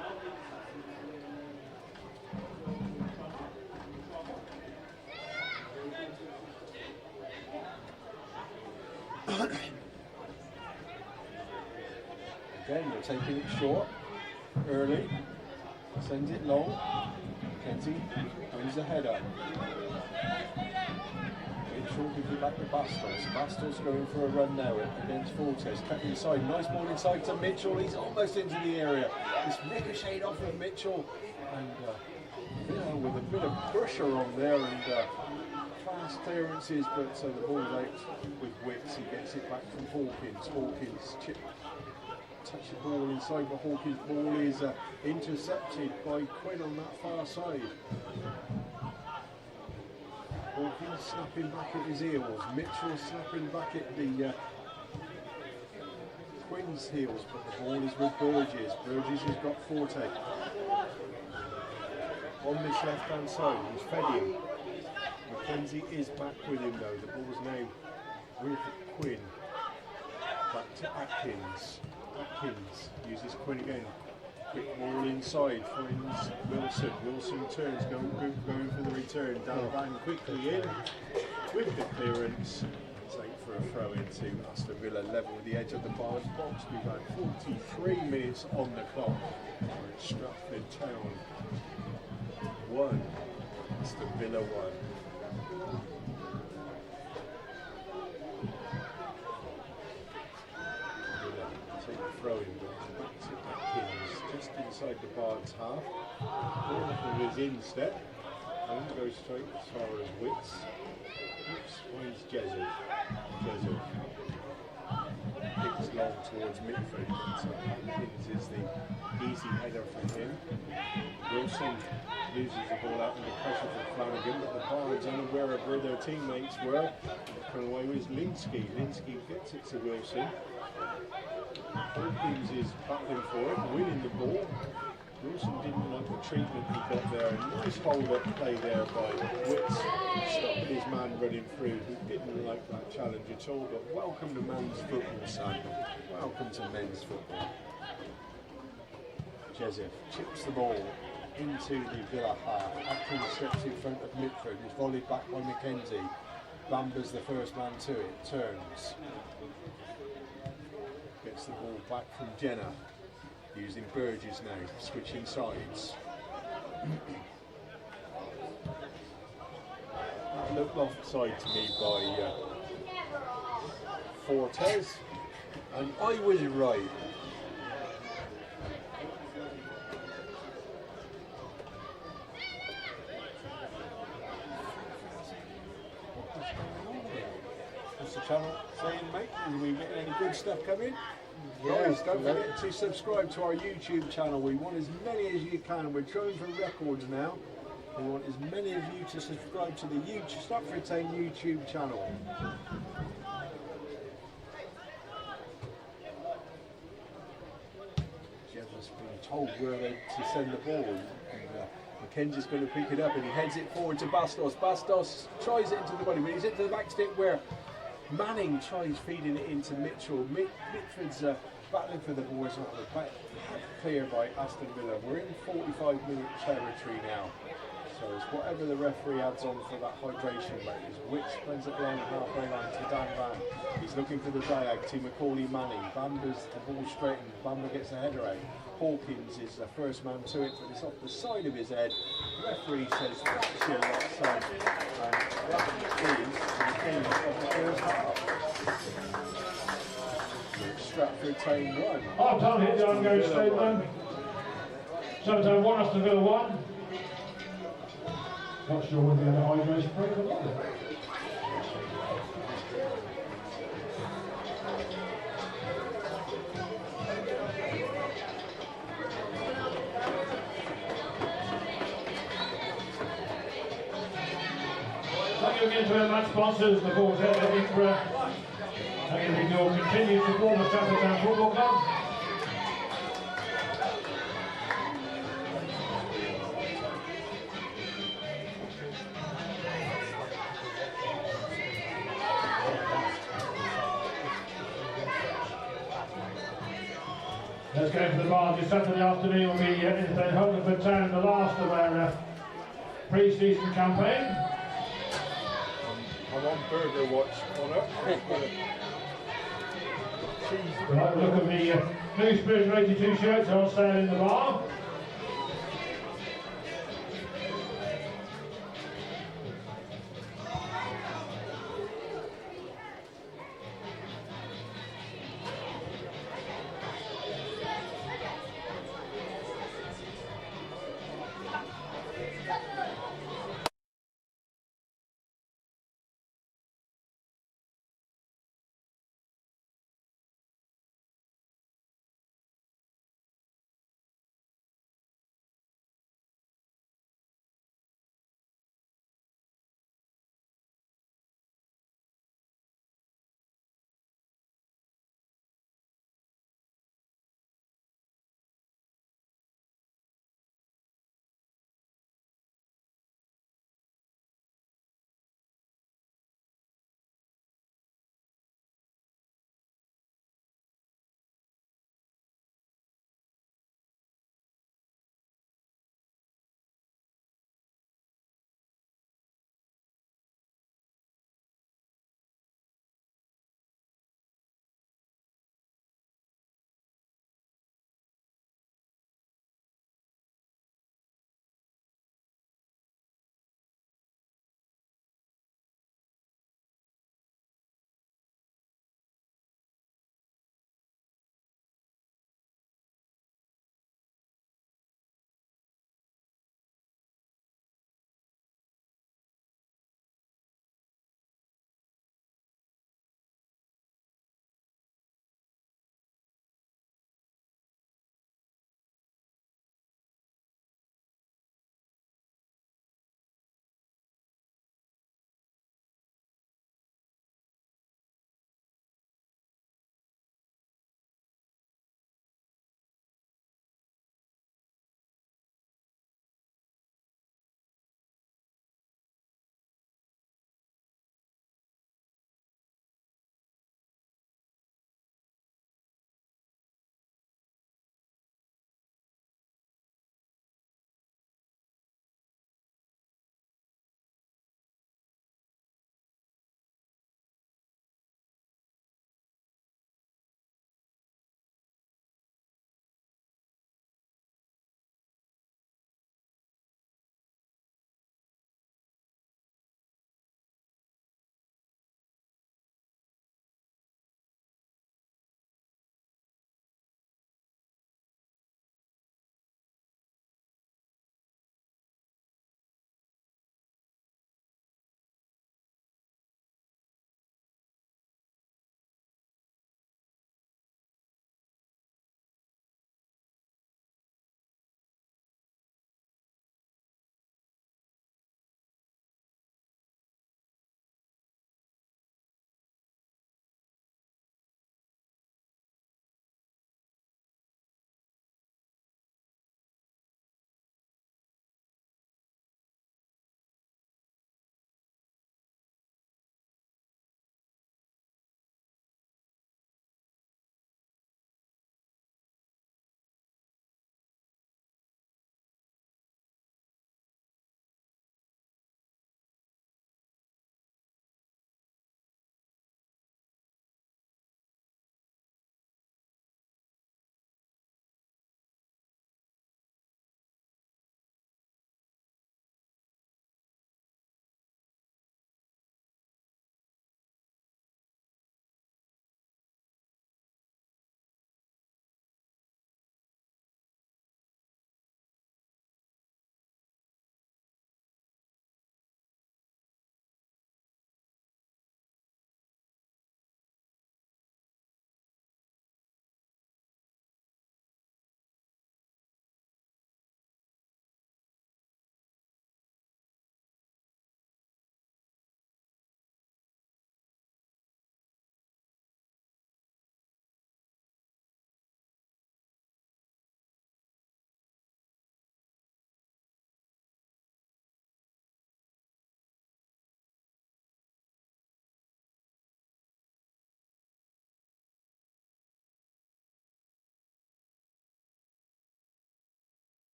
Again, they're taking it short, early, sends it long. Kenzie wins the header. Mitchell gives it back to Bastos. Bastos going for a run now against Fortes. Cut inside, nice ball inside to Mitchell. He's almost into the area. It's ricocheted off of Mitchell, and with a bit of pressure on there and fast clearances, but the ball's out with Wicks. He gets it back from Hawkins. Hawkins chip. Touch the ball inside, but Hawkins' ball is intercepted by Quinn on that far side. Hawkins snapping back at his heels. Mitchell snapping back at the Quinn's heels, but the ball is with Burgess. Burgess has got Forte on this left-hand side. He's fed him. McKenzie is back with him though. The ball's now with Quinn. Back to Atkins. Atkins uses Quinn again. Quick ball inside, finds Wilson. Wilson turns, going for the return. Dan quickly in with the clearance. It's out for a throw into Aston Villa, level with the edge of the Bards box. We've had 43 minutes on the clock. We're at Stratford Town 1, Aston Villa 1. Throwing back to Atkins, just inside the Bards half. Ball from his instep and goes straight as far as Wicks. Wicks finds Jezu. Jezu kicks long towards midfield, so Atkins is the easy header from him. Wilson loses the ball out under pressure from Flanagan, but the Bards, unaware of where their teammates were, come away with Linsky. Linsky gets it to Wilson. Hawkins is battling for it, winning the ball. Wilson didn't like the treatment he got there. Nice hold-up play there by Witts, stopping his man running through. He didn't like that challenge at all, but welcome to men's football, son. Welcome to men's football. Jezef chips the ball into the Villa half. Atkins steps in front of Mitford. It's volleyed back by Mackenzie. Bamber's the first man to it. Turns. Gets the ball back from Jenna. Using Burgess now. Switching sides. That looked offside to me by Fortes. And I was right. What's the channel saying, mate? Are we getting any good stuff coming? Guys, don't forget to subscribe to our YouTube channel. We want as many as you can. We're trying for records now. We want as many of you to subscribe to the Stratford Town YouTube channel. Jeff's been told where to send the ball. And, Mackenzie's going to pick it up and he heads it forward to Bastos. Bastos tries it into the body, but he's into the back stick where Manning tries feeding it into Mitchell. Mitford's battling for the ball. It's not clear by Aston Villa. We're in 45-minute territory now. So it's whatever the referee adds on for that hydration rate. Which brings it down the halfway line to Dan Van. He's looking for the diag to Macaulay Manning. Bamber's the ball straightened. Bamber gets a header out. Hawkins is the first man to it, but it's off the side of his head. The referee says that's your offside. And that is the end of the first half. Stratford Town 1. Half time hit the ongoing statement. Stratford Town 1, Aston Villa 1. Not sure whether the other hydration break or not. Thank you again to our match sponsors, the Quartet, Edinburgh. Thank you for your continued support of Stratford Town Football Club. Let's go for the Bards this Saturday afternoon. We'll be entertaining Hungerford Town in the last of our pre-season campaign. I'm on Burger Watch, Connor. We'll have a look at the New Spurs 82 shirts on sale in the bar.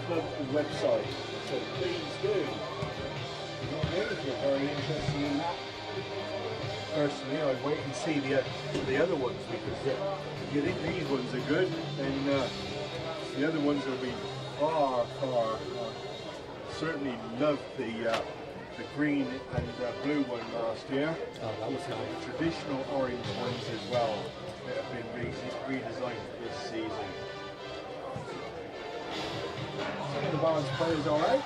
Club website. So please do. You know what I mean? If you're very interested in that. Personally, I'd wait and see the other ones, because if you think these ones are good, then the other ones will be far. Certainly loved the green and blue one last year. Oh, that was nice. The traditional orange ones as well that have been redesigned for this season. Some of the Bards players are out.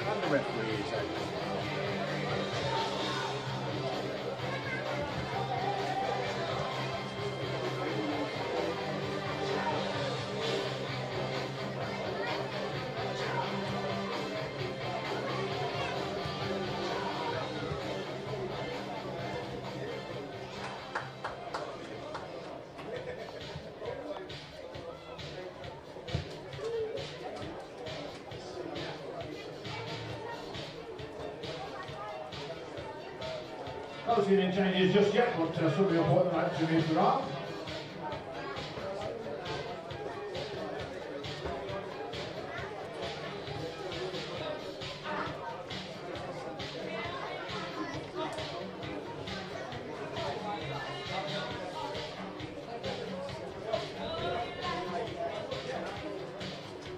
And the referee is out. Not seen any changes just yet, but somebody will point them out to me if there are.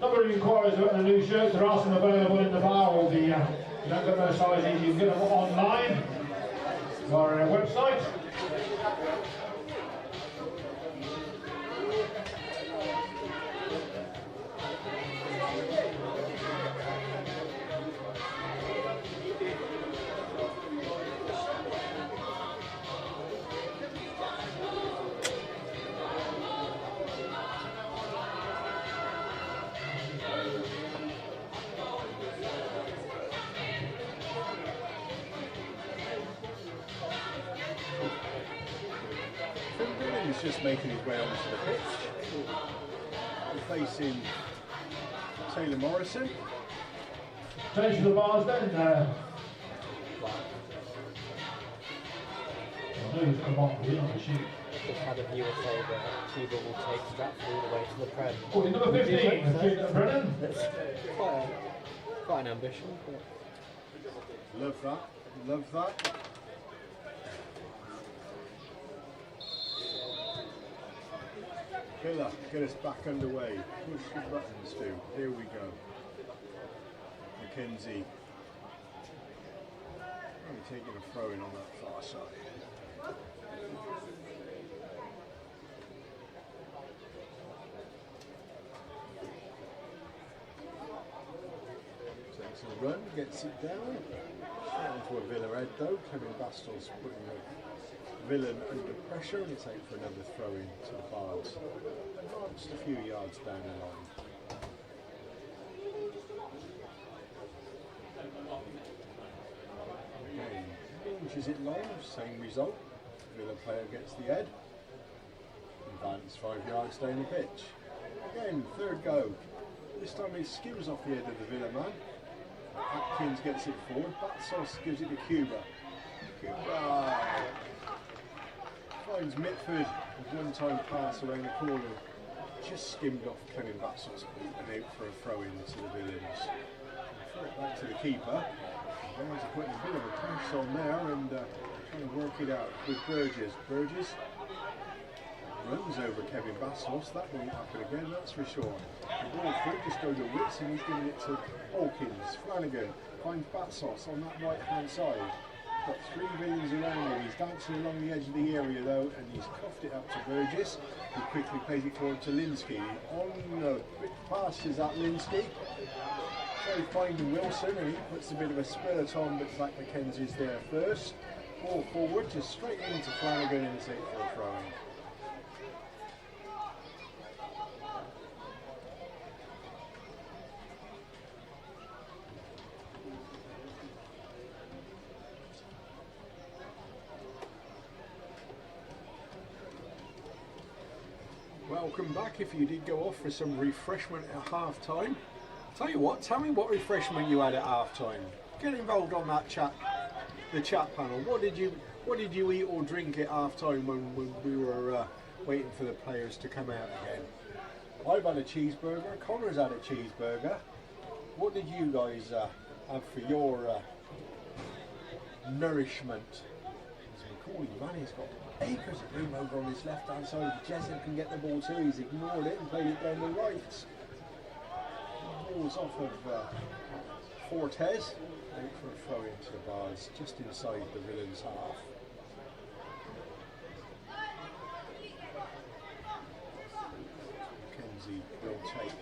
Number of inquiries about the new shirts. There are some available in the bar, or the you don't get those sizes, you can get them online or on our website. He's just making his way onto the pitch. We're facing Taylor Morrison. Change to the Bards then. I know he's come on the sheet. Just had a viewer say that Cuba will take Stratford all the way to the Prem. Oh, number 15, Brennan. That's quite an ambition. But Love that. Love that. Villa, get us back underway. Push the buttons, Stu. Here we go. Mackenzie. Only taking a throw in on that far side. Takes a run, gets it down. Straight onto a Villa head though. Kevin Bastos putting the Villain under pressure, and it's out for another throw in to the Bards. Just a few yards down the line. Again, inches it long, same result. Villa player gets the head. Advance 5 yards down the pitch. Again, third go. This time it skims off the head of the Villa man. Atkins gets it forward. Batsos gives it to Cuba. Cuba finds Mitford. A one-time pass around the corner. Just skimmed off Kevin Batsos and out for a throw in to the Villains. Throw it back to the keeper. Bards are putting a bit of a pass on there and trying to work it out with Burgess. Burgess runs over Kevin Bastos. That won't happen again, that's for sure. The ball through just goes to Witz and he's giving it to Hawkins. Flanagan finds Batsos on that right hand side. Got 3 Villains around him. He's dancing along the edge of the area though, and he's cuffed it up to Burgess, who quickly plays it forward to Linsky. On the bit past is that Linsky. So finding Wilson, and he puts a bit of a spirit on, but Zach McKenzie's there first. Ball forward, just straight into Flanagan, and it's out for a throw. Welcome back. If you did go off for some refreshment at half time, tell you what, tell me what refreshment you had at half time. Get involved on that chat, the chat panel. What did you eat or drink at half time when we were waiting for the players to come out again. I've had a cheeseburger, Connor's had a cheeseburger. What did you guys have for your nourishment? Macaulay Manny's got acres of room over on his left hand side. Jessup can get the ball too, he's ignored it and played it down the right. The ball's off of Fortes, out for a throw into the Bards, just inside the Villains half. Mackenzie will take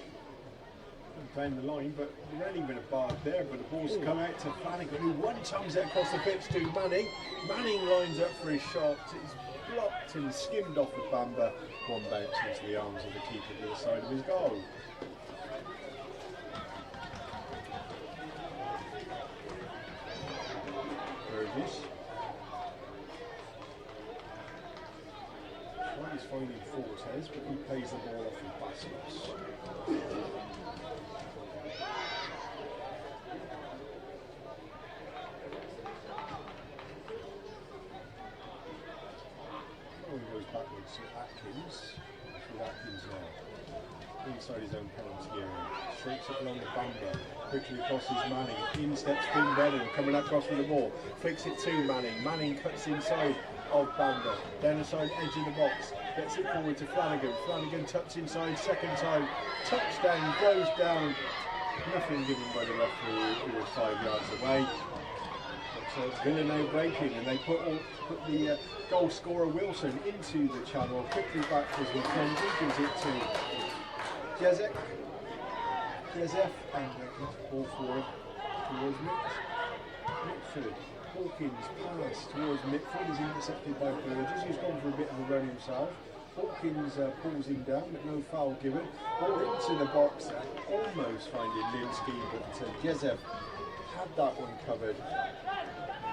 down the line, but there ain't even a Bard there, but the ball's come out to Flanagan, who one-times it across the pitch to Manning. Manning lines up for his shot, it's blocked and skimmed off the Bamba. One bounce into the arms of the keeper to the side of his goal. Burgess. He's finding Fortes, but he plays the ball off in baskets. Goes backwards to Atkins. With Atkins now. Inside his own penalty area. Shakes it along the Bamba. Quickly crosses Manning. In steps Finn Brennan. Coming across with the ball. Flicks it to Manning. Manning cuts inside of Bamba. Down the side edge of the box. Gets it forward to Flanagan. Flanagan tucks inside. Second time. Touchdown. Goes down. Nothing given by the referee, who was 5 yards away. So it's Villa now breaking, and they put the goal scorer Wilson into the channel. Quickly back as Mackenzie gives it to Jezek. Jezef, and ball forward towards Mitford. Hawkins pass towards Mitford is intercepted by Burgess, who's gone for a bit of a run himself. Hawkins pulls him down, but no foul given. Ball into the box, almost finding Linsky, but Jezef had that one covered.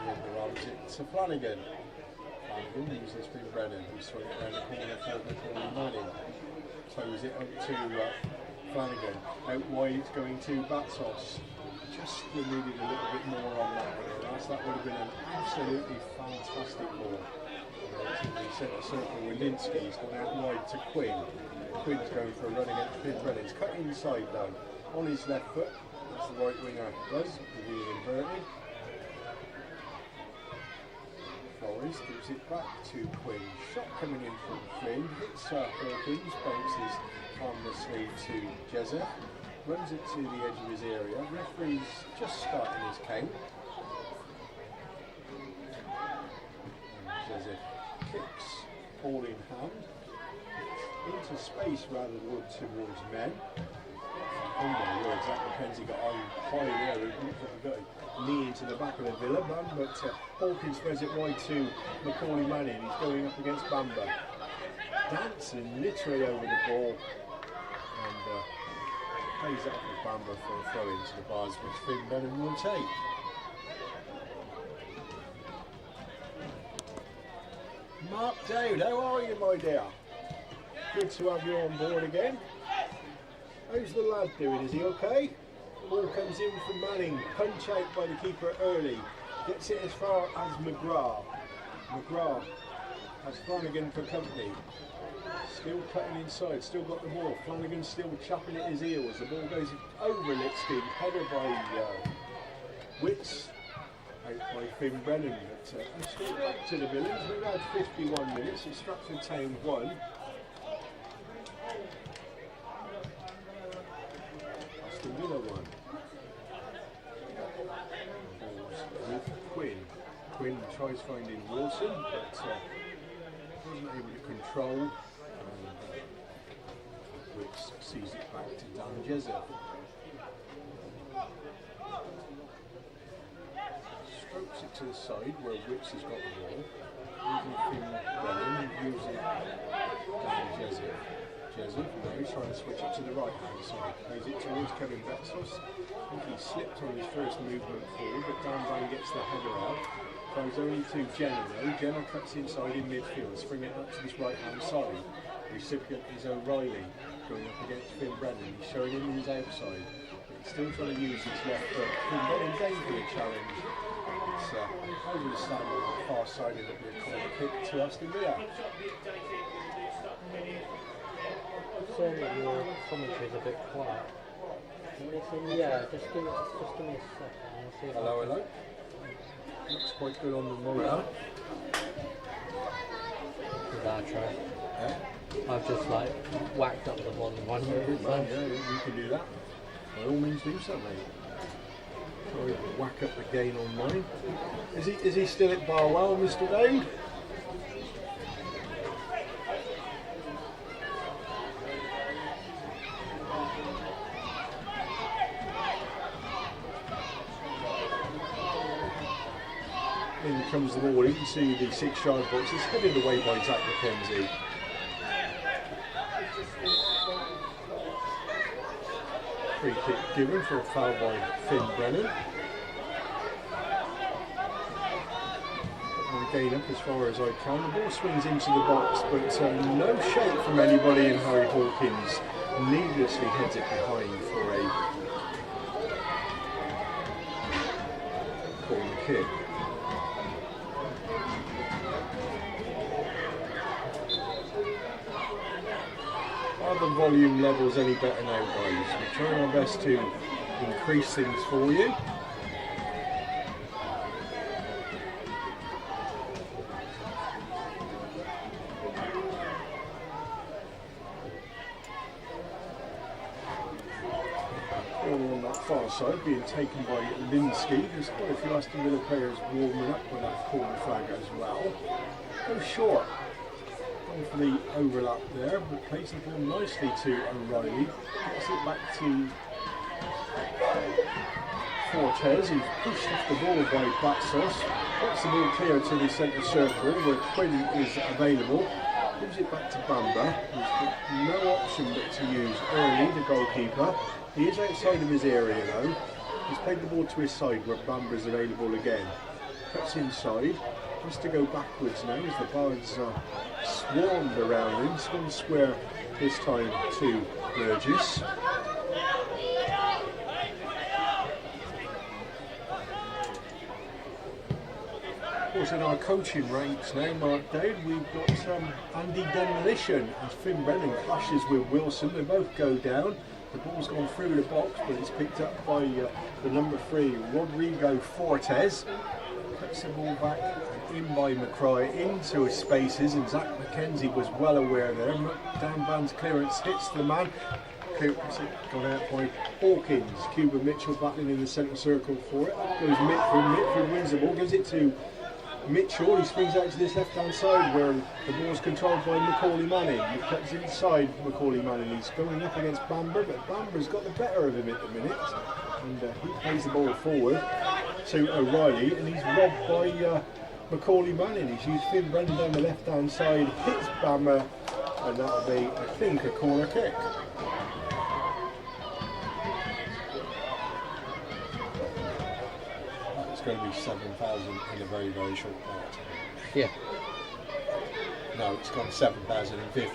And it to Flanagan. Flanagan uses Finn Brennan, who swung it around the corner for Macaulay Manning. Throws it up to Flanagan. Out wide, going to Batsos. Just needed a little bit more on that one, or else that would have been an absolutely fantastic ball. In the centre circle with Linsky, he's gone out wide to Quinn. Quinn's going for a run against Finn Brennan. He's cut inside though, on his left foot. That's the right winger does, being inverted. Flores gives it back to Quinn. Shot coming in from Flynn, hits Hawkins, bounces harmlessly to Jezza, runs it to the edge of his area. Referee's just starting his count. And Jezza kicks, ball in hand, into space rather than towards men. Oh my word, Zach Mackenzie got on high there, he got a knee into the back of the Villa man, but Hawkins spreads it wide to Macaulay Manning. He's going up against Bamba. Dancing literally over the ball, and plays it up with Bamba for a throw into the Bards, which Finn Brennan will take. Mark Dowd, how are you, my dear? Good to have you on board again. How's the lad doing? Is he okay? Ball comes in from Manning, punch out by the keeper early. Gets it as far as McGrath. McGrath has Flanagan for company. Still cutting inside, still got the ball. Flanagan still chapping at his heels. The ball goes over Litsky, headed by Witts. Out by Finn Brennan. But straight back to the Villains. We've had 51 minutes. It's Stratford Town 1. Aston Villa 1. With Quinn. Quinn tries finding Wilson, but wasn't able to control. Wicks sees it back to Dan Jezza. Strokes it to the side where Wicks has got the ball. Using Finn Brennan, using Dan Jezza. Jezza now trying to switch it to the right hand side. Plays it towards Kevin Betsos. I think he slipped on his first movement forward, but Dan Van gets the header out. Throws only to Jenna though. Jenna cuts inside in midfield, springing it up to this right hand side. The recipient is O'Reilly, going up against Finn Brennan. He's showing him his outside, but he's still trying to use his left foot. Finn Brennan going for a challenge. It's over the stand on the far side, and it'll be a corner kick to Aston Villa. saying that your commentary is a bit quiet. Yeah, just give me a second. I'll see if Hello, hello. Looks quite good on the monitor. Give that a try. Yeah. I've just like whacked up the volume one Good minute. man, yeah, you can do that. By all means do so, mate. Sorry, whack up the gain on mine. Is he still at Barwell, Mr. Dave? In comes the ball. You can see the 6-yard box. It's headed away by Zach McKenzie. Free kick given for a foul by Finn Brennan. And gain up as far as I can. The ball swings into the box, but no shake from anybody, and Harry Hawkins needlessly heads it behind for a corner kick. Are the volume levels any better now, guys? We're trying our best to increase things for you. All on that far side being taken by Linsky. There's quite a few Aston Villa players warming up with that corner flag as well. Go short. Going for the overlap there, but plays the ball nicely to O'Reilly. Gets it back to Fortes, who's pushed off the ball by Batsos. Gets the ball clear to the centre circle where Quinn is available. Gives it back to Bamba, who's got no option but to use Early, the goalkeeper. He is outside of his area though. He's played the ball to his side where Bamba is available again. Cuts inside. Has to go backwards now as the Bards swarmed around him. Swing square this time to Burgess. Of course, in our coaching ranks now, Mark Dade, we've got Andy Demolition as Finn Brennan clashes with Wilson. They both go down. The ball's gone through the box, but it's picked up by the number 3, Rodrigo Fortes. Cuts the ball back in by McCry into his spaces, and Zach McKenzie was well aware there. Dan Van's clearance hits the man. Clearance gone out by Hawkins. Cuba Mitchell battling in the centre circle for it. Up goes Mitford. Mitford wins the ball, gives it to Mitchell. He swings out to this left-hand side where the ball's controlled by Macaulay Manning. He cuts inside Macaulay Manning. He's going up against Bamba, but Bamba's got the better of him at the minute. And he plays the ball forward to O'Reilly, and he's robbed by Macaulay Manning. He's used Finn Brennan down the left-hand side, hits Bamba, and that'll be, I think, a corner kick. It's going to be 7,000 in a very, very short part. Yeah. No, it's gone 7,050.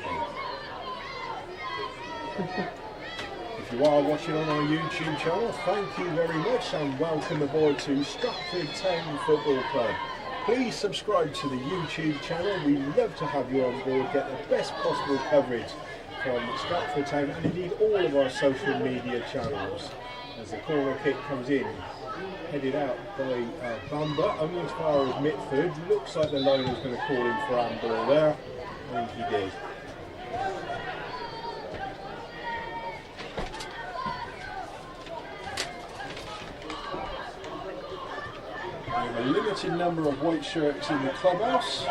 If you are watching on our YouTube channel, thank you very much and welcome aboard to Stratford Town Football Club. Please subscribe to the YouTube channel. We love to have you on board, get the best possible coverage from Stratford Town and indeed all of our social media channels. As the corner kick comes in, headed out by Bamba, only as far as Mitford. Looks like the line was going to call him for handball there. I think he did. We have a limited number of white shirts in the clubhouse.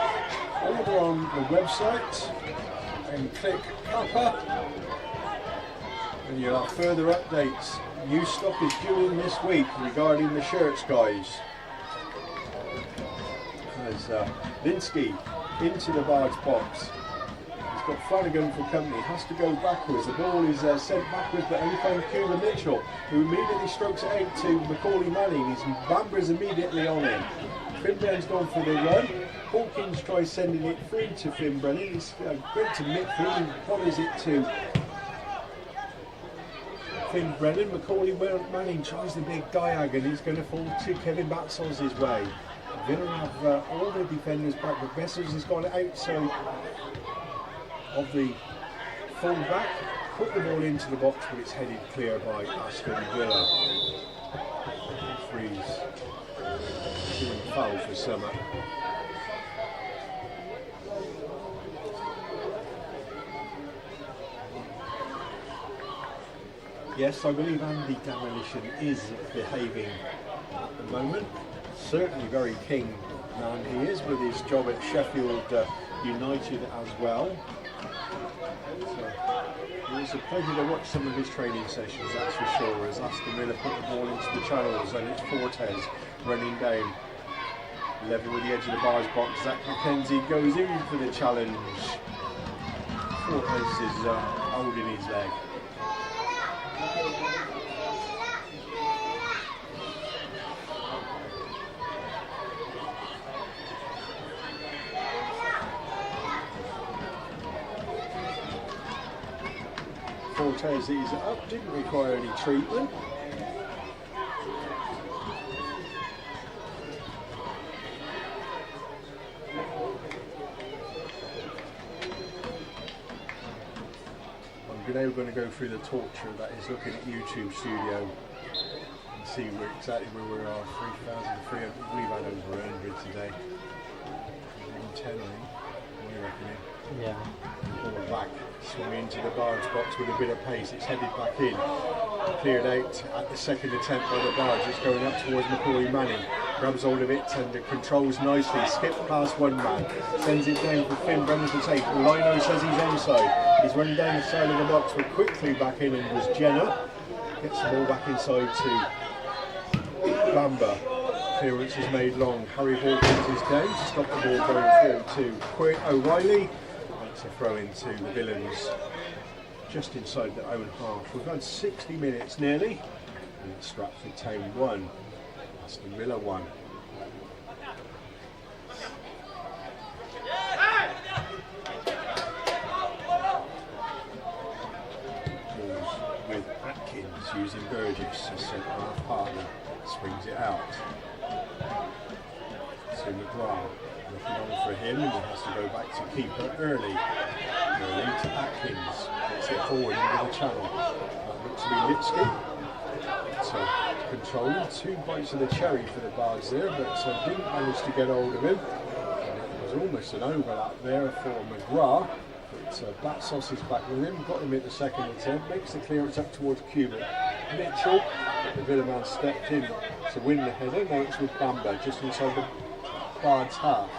Order on the website and click Kappa, and you'll have further updates. New stock is due in this week regarding the shirts, guys. As Linsky into the Bards box. He's got Flanagan for company, has to go backwards. The ball is sent backwards, but only finds Cuba Mitchell, who immediately strokes it out to Macaulay Manning. His Bamba's immediately on him. Finn Brennan's gone for the run. Hawkins tries sending it through to Finn Brennan. It's great to Mitford, and follows it to Finn Brennan. Macaulay Manning tries the big diag, and he's going to fall to Kevin Batsos' way. Villa have all the defenders back, but Bessers has gone outside of the full back. put the ball into the box, but it's headed clear by Aston Villa. Freeze. Doing a foul for Summer. Yes, I believe Andy Demolition is behaving at the moment. Certainly very keen man he is with his job at Sheffield United as well. So it was a pleasure to watch some of his training sessions, that's for sure, as Aston Villa put the ball into the channels and it's Fortes running down. Level with the edge of the Bards box, Zach McKenzie goes in for the challenge. Fortes is holding his leg. Fortes is up, didn't require any treatment. I'm now going to go through the torture that is looking at YouTube Studio and see exactly where we are. 3,300, we've had over 100 today. 10, I think. What are you reckoning? Yeah. Ball back, swung into the Bards box with a bit of pace, it's headed back in. Cleared out at the second attempt by the Bards, it's going up towards Macaulay Manning. Grabs hold of it and controls nicely, skips past one man, sends it down for Finn Brennan to take. Lino says he's onside. He's running down the side of the box, but quickly back in and was Jenner. Gets the ball back inside to Bamba. Clearance is made long. Harry Hawkins is down to stop the ball going through to Quinn O'Reilly. Makes a throw into the Villains just inside their own half. We've had 60 minutes nearly. And it's Stratford Town 1, Aston Villa 1. With Atkins using Burgess as centre half partner. Swings it out. So McGrath looking on for him, and he has to go back to keeper early. Early to Atkins. Gets it forward into the channel. That looks to be Lipsky. So controlling 2 bites of the cherry for the Bards there, but didn't manage to get hold of him. And it was almost an overlap there for McGrath. But Batsos is back with him, got him at the second attempt, makes the clearance up towards Cuban. Mitchell, the Villa man stepped in to win the header. Now it's with Bamba just inside the Bards half.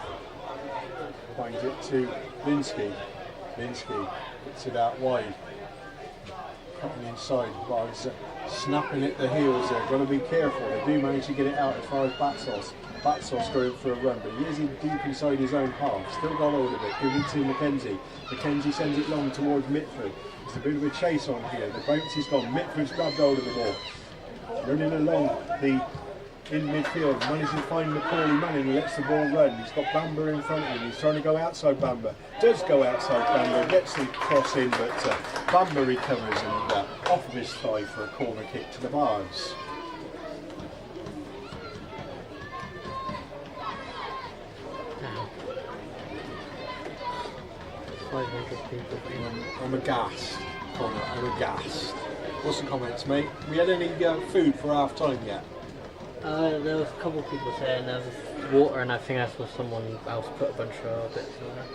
Finds it to Linsky. Linsky puts it out wide. Cutting inside, Bards snapping at the heels there. Got to be careful. They do manage to get it out as far as Batsos. Batsos going for a run, but he is in deep inside his own half. Still got hold of it. Give it to Mackenzie. Mackenzie sends it long towards Mitford. There's a bit of a chase on here. The bounce is gone. Mitford's grabbed hold of the ball. Running along in midfield, manages to find Macaulay Manning, lets the ball run. He's got Bamba in front of him. He's trying to go outside Bamba. Does go outside Bamba. Gets the cross in, but Bamba recovers and off of his thigh for a corner kick to the Bards. I'm aghast, Connor, I'm aghast. What's the comments, mate? We had any food for half time yet? There was a couple of people saying there was water, and I think that's what someone else put a bunch of bits in there.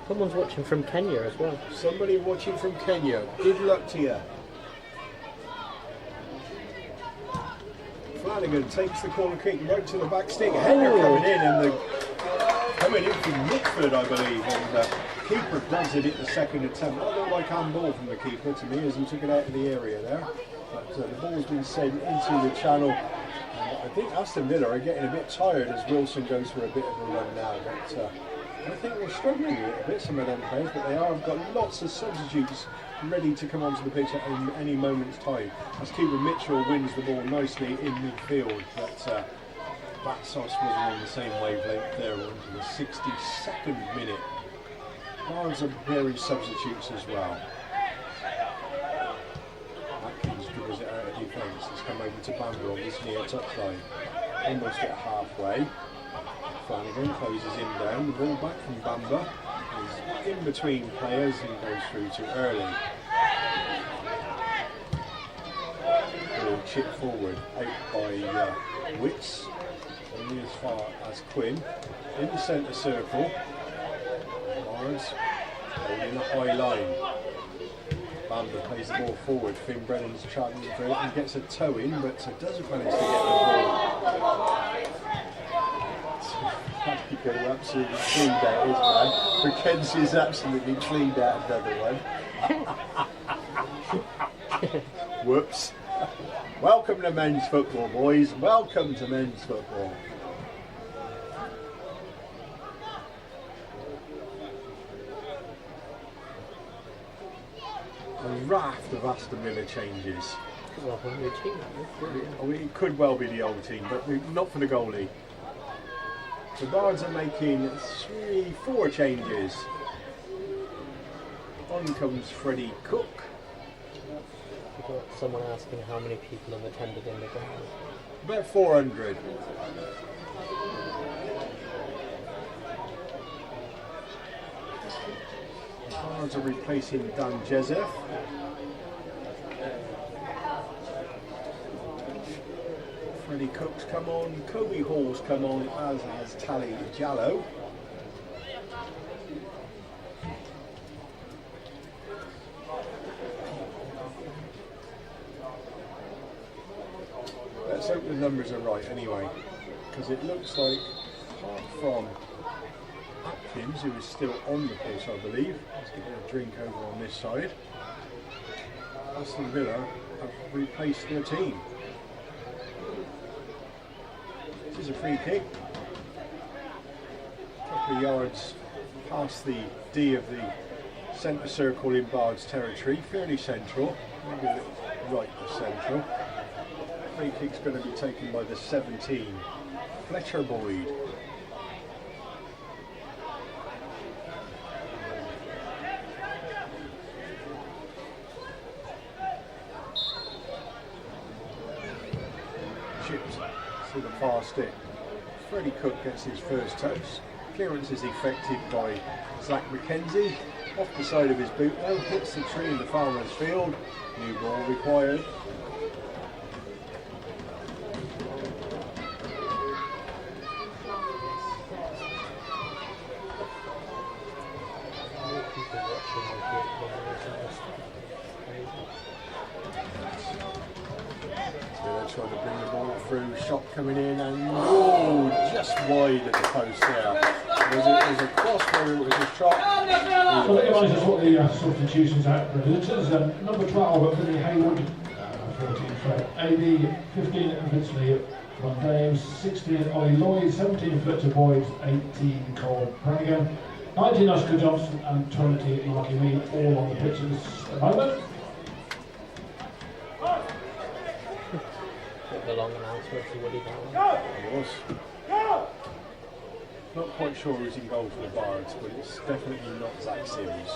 Someone's watching from Kenya as well. Somebody watching from Kenya. Good luck to you. Flanagan takes the corner kick right to the back stick. Header coming in, and coming in from Mitford, I believe, and the keeper does it at the second attempt. That looked like handball from the keeper to me as he took it out of the area there. But the ball's been sent into the channel. And I think Aston Villa are getting a bit tired as Wilson goes for a bit of a run now. But I think they're struggling a little bit, some of them players, but they have got lots of substitutes ready to come onto the pitch at any moment's time. As Cuban Mitchell wins the ball nicely in midfield, but Batsos was on the same wavelength there into the 62nd minute. Bards are very substitutes as well. Atkins dribbles it out of defence. It's come over to Bamba on this near touchline. Almost at halfway. Flanagan closes him down. The ball back from Bamba is in between players and goes through too early. Chip forward out by Wits, only as far as Quinn in the centre circle. Bards holding a high line. Bamber plays the ball forward. Finn Brennan's travelling for it and gets a toe in, but doesn't manage to get the ball. He's going to absolutely cleaned out his man. Mackenzie's absolutely cleaned out another one. Whoops. Welcome to men's football, boys. Welcome to men's football. A raft of Aston Villa changes. It could well be the old team, but not for the goalie. The Bards are making 4 changes. On comes Freddie Cook. We've got someone asking how many people have attended in the ground. About 400. The Bards are replacing Dan Jezef. Freddie Cook's come on, Kobe Hall's come on, as has Tally Jallow. Let's hope the numbers are right anyway, because it looks like, apart from Atkins, who is still on the pitch, I believe, he's getting a drink over on this side, Aston Villa have replaced their team. This is a free kick, a couple of yards past the D of the centre circle in Bards territory, fairly central, maybe a little right of central. Free kick's going to be taken by the 17, Fletcher Boyd. Chipped to the far stick. Freddie Cook gets his first touch. Clearance is effected by Zach McKenzie. Off the side of his boot though, hits the tree in the farmer's field. New ball required. Trying to bring the ball through, shot coming in and just wide at the post there. Was it a cross or it was a shot? So that reminds us what the substitutions are. Number 12, Billy Hayward, 14 for AB, 15 Vinsley Van Dames, 16 Ollie Lloyd, 17 Fletcher Boyd, 18 Cole Brannigan, 19 Oscar Johnson and 20 Lucky Me, all on the pitch at this moment. The long announcement to Woody Down. It was. Not quite sure who's in goal for the Bards, but it's definitely not Zach Sims.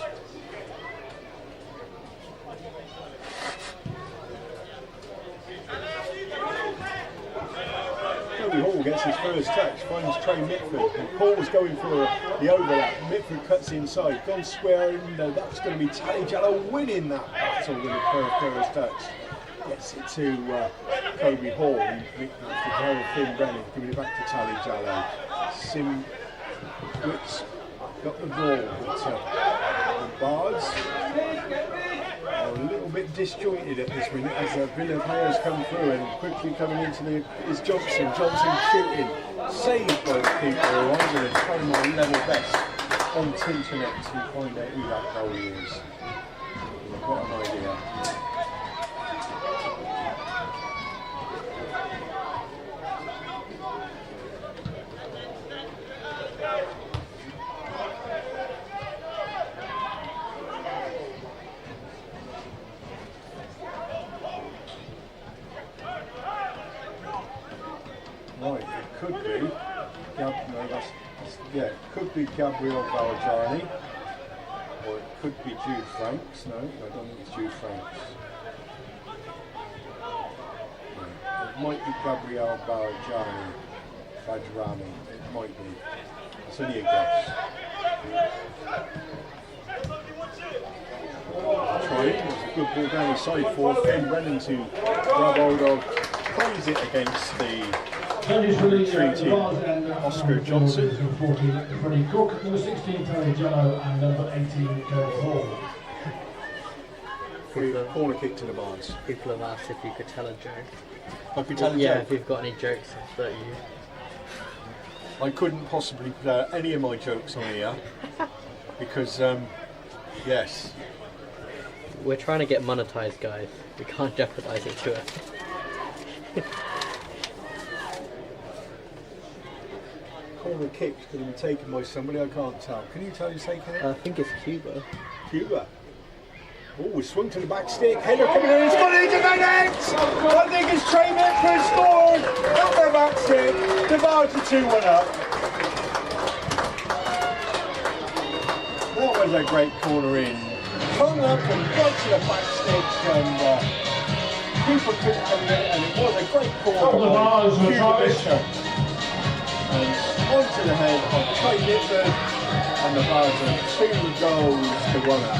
Toby Hall gets his first touch, finds Trey Mitford, and Paul's going for the overlap. Mitford cuts inside, gone square, and that's going to be Tally Jallow winning that battle with a first touch. Gets it to Kobe Hall, and that's the goal of Finn Brennan, giving it back to Tally Jallow. Sim Wicks got the ball, but the Bards are a little bit disjointed at this minute as the Villa players come through, and quickly coming into is Johnson. Johnson shooting, saved by the keeper, who I'm going to try my level best on Tinternet to find out who that goalie is. I've got an idea. Right, it could be. It could be Gabriel Valajani, or it could be Jude Franks. No, I don't think it's Jude Franks. No, it might be Gabriel Valajani. It might be. It's only a guess. good ball down the side for Finn Brennan to grab hold of. Plays it against the retreating Oscar Johnson. 14, Freddie Cook, number 16, Tony Jello, and number 18, Kurt Hall. Corner kick to the Bards. People have asked if you could tell a joke. I could tell a Yeah, joke. if you've got any jokes that you... I couldn't possibly put out any of my jokes on here because, yes. We're trying to get monetized, guys. We can't jeopardize it to us. Corner kick going to be taken by somebody, I can't tell. Can you tell who's taking it? I think it's Cuba. Cuba. Oh, swung to the back stick. Header coming in. It's gone into the net. I think it's Trey Mitford scored. Up their back stick. The Bards are 2-1 up. That was a great corner in. Hung up and right to the back stick. And Cooper couldn't come in. And it was a great corner. The Bards were trying. And onto the head of Trey Mitford. And the Bards are 2 goals to 1 up.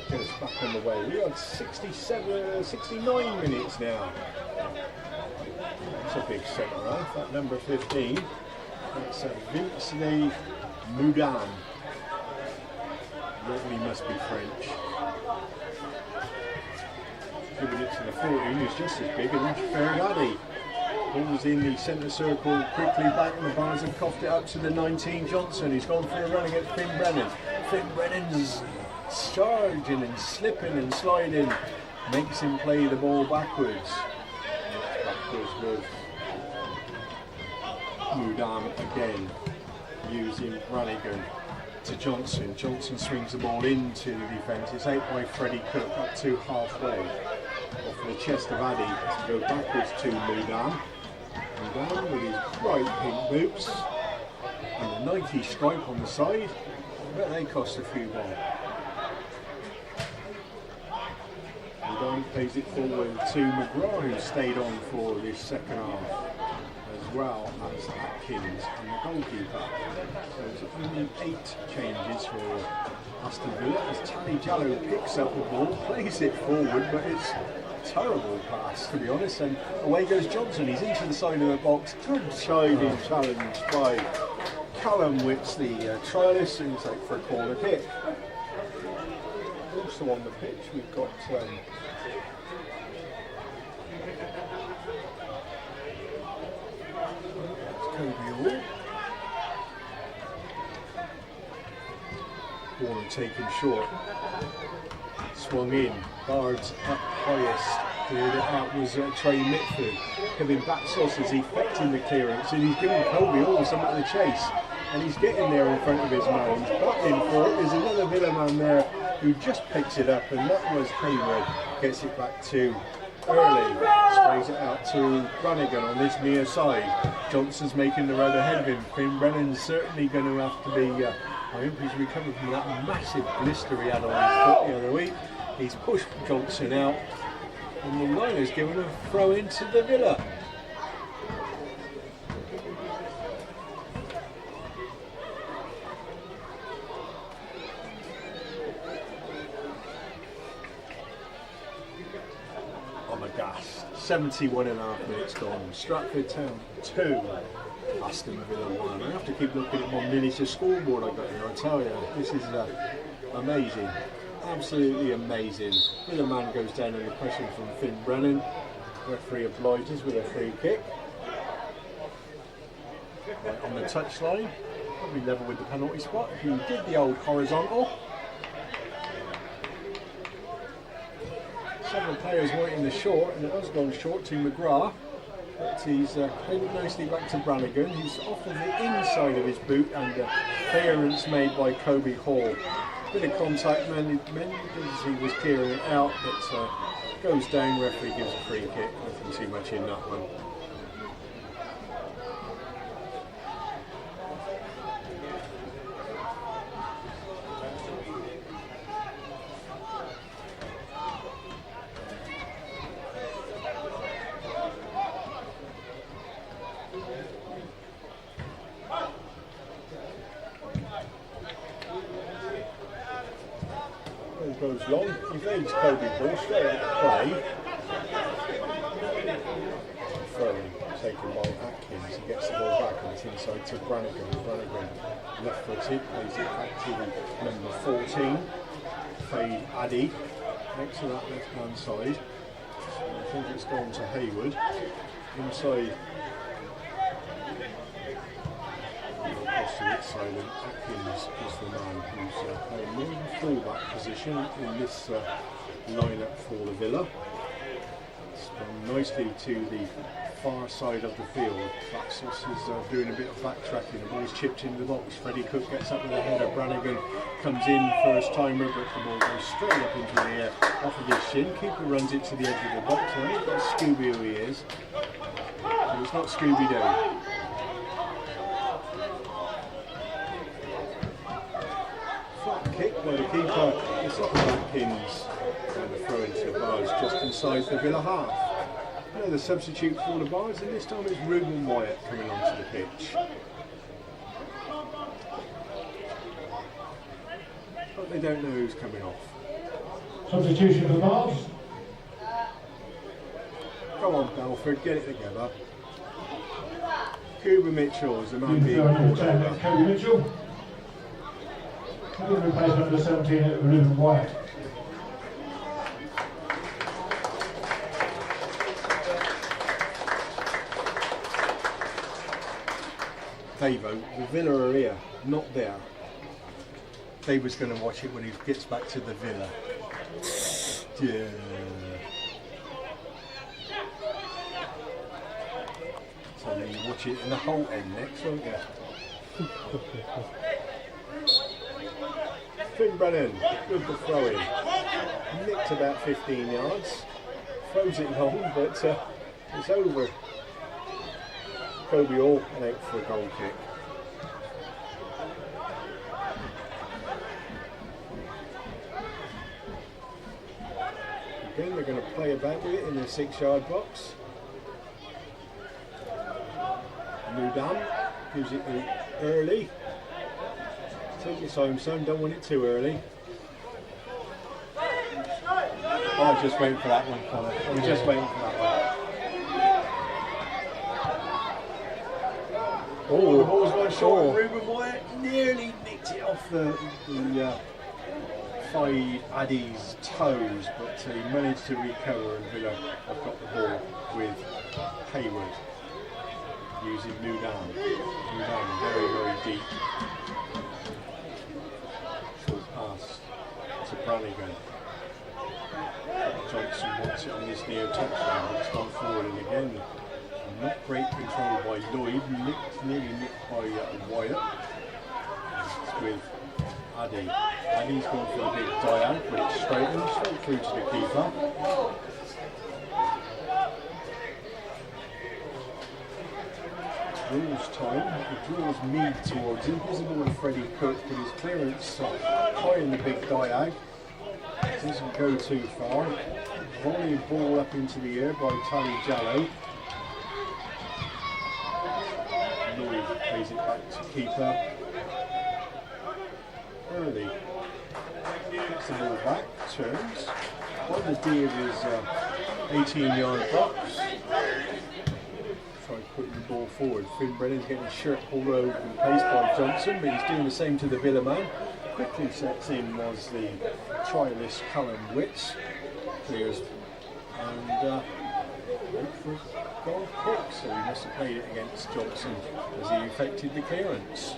Get us back on the way. We are 69 minutes now. That's a big centre half, that number 15. That's Vince Moudam. He must be French. Giving it to the 14, who's just as big, and that's Ferrari. Ball's in the centre circle, quickly back, and the Bards have coughed it up to the 19, Johnson. He's gone for a run against Finn Brennan. Finn Brennan's charging and slipping and sliding, makes him play the ball backwards. Backwards with Moudam again, using Brannigan to Johnson. Johnson swings the ball into the defence. It's out by Freddie Cook up to halfway. Off the chest of Addy to go backwards to Moudam. Moudam with his bright pink boots and the 90 stripe on the side. I bet they cost a few more. Moudam plays it forward to McGraw, who stayed on for this second half, as well as Atkins and the goalkeeper. So it's only 8 changes for Aston Villa as Tally Jallow picks up the ball, plays it forward, but it's a terrible pass to be honest, and away goes Johnson. He's into the side of the box, good chiding challenge by Callum Witts, the trialist, and he's out for a corner kick. Also on the pitch we've got Warren taken short, swung in, Bards up highest, cleared it out was Trey Mitford. Kevin Batsos is effecting the clearance and he's giving Kobe all some of the chase, and he's getting there in front of his man. He's battling for it. There's another Villa man there who just picks it up, and that was Hayward. Gets it back to Early, sprays it out to Brannigan on this near side. Johnson's making the road ahead of him. Finn Brennan's certainly going to have to be, I hope he's recovered from that massive blister he had on his foot the other week. He's pushed Johnson out, and the liner's given a throw into the Villa. I'm aghast. 71.5 minutes gone. Stratford Town 2, Aston Villa 1. I have to keep looking at my miniature scoreboard I got here, I tell you. This is amazing. Absolutely amazing. Villa man goes down under pressure from Finn Brennan. Referee obliges with a free kick. Right on the touchline. Probably level with the penalty spot. He did the old horizontal. Several players waiting the short, and it has gone short to McGrath, but he's played it nicely back to Brannigan. He's off of the inside of his boot, and clearance made by Kobe Hall. Bit of contact, Mendes he was clearing it out, but goes down. Referee gives a free kick. Nothing too much in that one. goes long. He leads Kobe ball straight out of play. Throw taken by Atkins. He gets the ball back and it's inside to Brannigan. Brannigan left footed, plays it back to number 14. Fade Addy next to that left hand side. So I think it's gone to Hayward. Inside. Across the side, and Atkins is the man who's playing more in full-back position in this lineup for the Villa. It's gone nicely to the far side of the field. Flaxus is doing a bit of backtracking. The ball's chipped into the box. Freddie Cook gets up with a header. Brannigan comes in first timer, but the ball goes straight up into the air off of his shin. Keeper runs it to the edge of the box. Now he's got Scooby who he is. But it's not Scooby-Doo. Kick by the keeper, it's off of Atkins, and the throw into the Bards just inside the Villa half. Another substitute for the Bards, and this time it's Ruben Wyatt coming onto the pitch. But they don't know who's coming off. Substitution for the Bards. Come on, Belford, get it together. Cuba Mitchell is the man being Number called 10, over. Kobe Mitchell. Replacement number 17, Ruben Wyatt. Davo, the Villa are here, not there. David's going to watch it when he gets back to the Villa. Yeah. So then you watch it in the whole end next, won't you? Finn Brennan, good for throwing. Nicked about 15 yards. Throws it long, but it's over. Kobe Hall and out for a goal kick. Again, they're going to play about with it in the 6-yard box. Nudam gives it early. Take your time, son, don't want it too early. I was just waiting for that one, Connor. I was just waiting for that one. Oh, the ball's gone short. Ruben Wyatt nearly nicked it off the Fade Addy's toes, but he managed to recover, and Villa have got the ball with Hayward using Nudam. Nudam very, very deep. Pass to Brannigan. Johnson wants it on this near touchdown, but it's gone forward, and again, not great control by Lloyd, nearly nicked by Wyatt. It's with Addy. Addy's gone for a big diag, but it's straight through to the keeper. Draws time, he draws Mead towards him, visible to Freddie Cook, but his clearance high in the big diag, doesn't go too far. Volley ball up into the air by Tally Jallow. Lloyd plays it back to keeper. Early gets the ball back, turns, on the D of his 18-yard box. Putting the ball forward. Finn Brennan's getting his shirt pulled over and placed by Johnson, but he's doing the same to the Villa man. Quickly sets in was the trialist Callum Witts. Clears and went for a goal kick, so he must have played it against Johnson as he effected the clearance.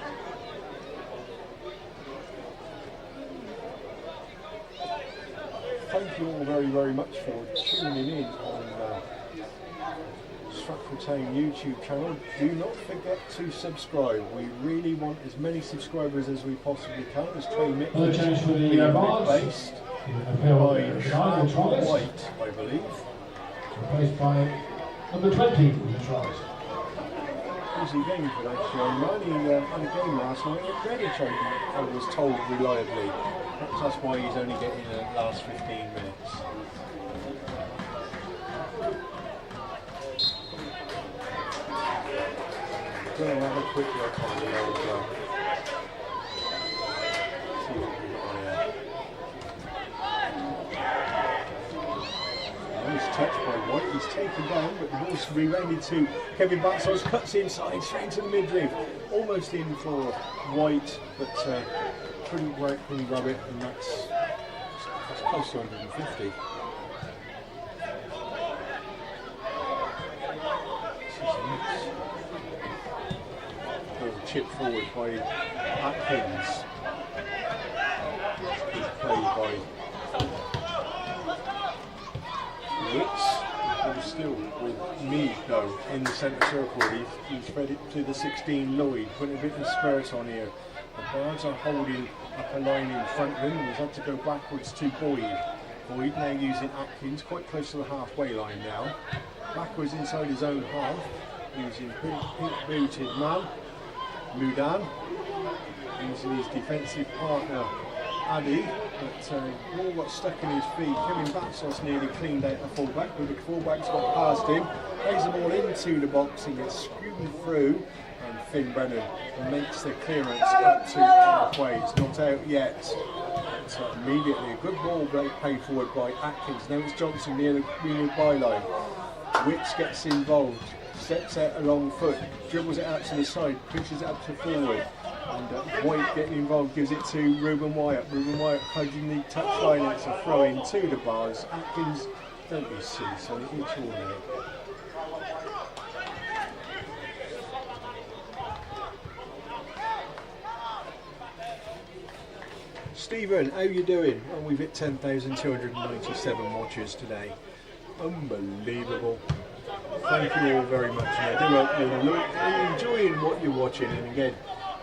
Thank you all very, very much for tuning in on Stratford Town YouTube channel. Do not forget to subscribe. We really want as many subscribers as we possibly can. As Trey Mitchell change for the Bards. Based by White, I believe. Replaced by number 20, Charles. Easy game for that young man. He had a game last night at Greenwich, I was told reliably. Perhaps that's why he's only getting the last 15 minutes. Going to have a quick look on the old see what we've got here. touch by White. He's taken down, but the ball's rerounded to Kevin Batsos, cuts inside, straight to the midriff. Almost in for White, but couldn't grab it, and that's close to 150. Ball chipped forward by Atkins. Good play by Wicks, still with Mead though in the centre circle. He's fed it to the 16 Lloyd, putting a bit of spirit on here. The Bards are holding up a line in front of him, and he's had to go backwards to Boyd. Boyd now using Atkins, quite close to the halfway line now. Backwards inside his own half, using pink booted man, Mudan, using his defensive partner Addy, but ball got stuck in his feet. Kevin Batsos nearly cleaned out the fullback, but the fullback's got past him, plays the ball into the box and gets screwed through, and Finn Brennan makes the clearance up to halfway. It's not out yet. So immediately a good ball break paid forward by Atkins. Now it's Johnson near the byline. Wicks gets involved, steps out a long foot, dribbles it out to the side, pushes it up to forward. And White getting involved, gives it to Ruben Wyatt. Ruben Wyatt hugging the touchline. It's a throw in to the Bards. Atkins, don't be silly, Sonny, it's your name. Stephen, how you doing? Oh, we've hit 10,297 watches today. Unbelievable. Thank you all very much. And I do hope you're enjoying what you're watching. And again,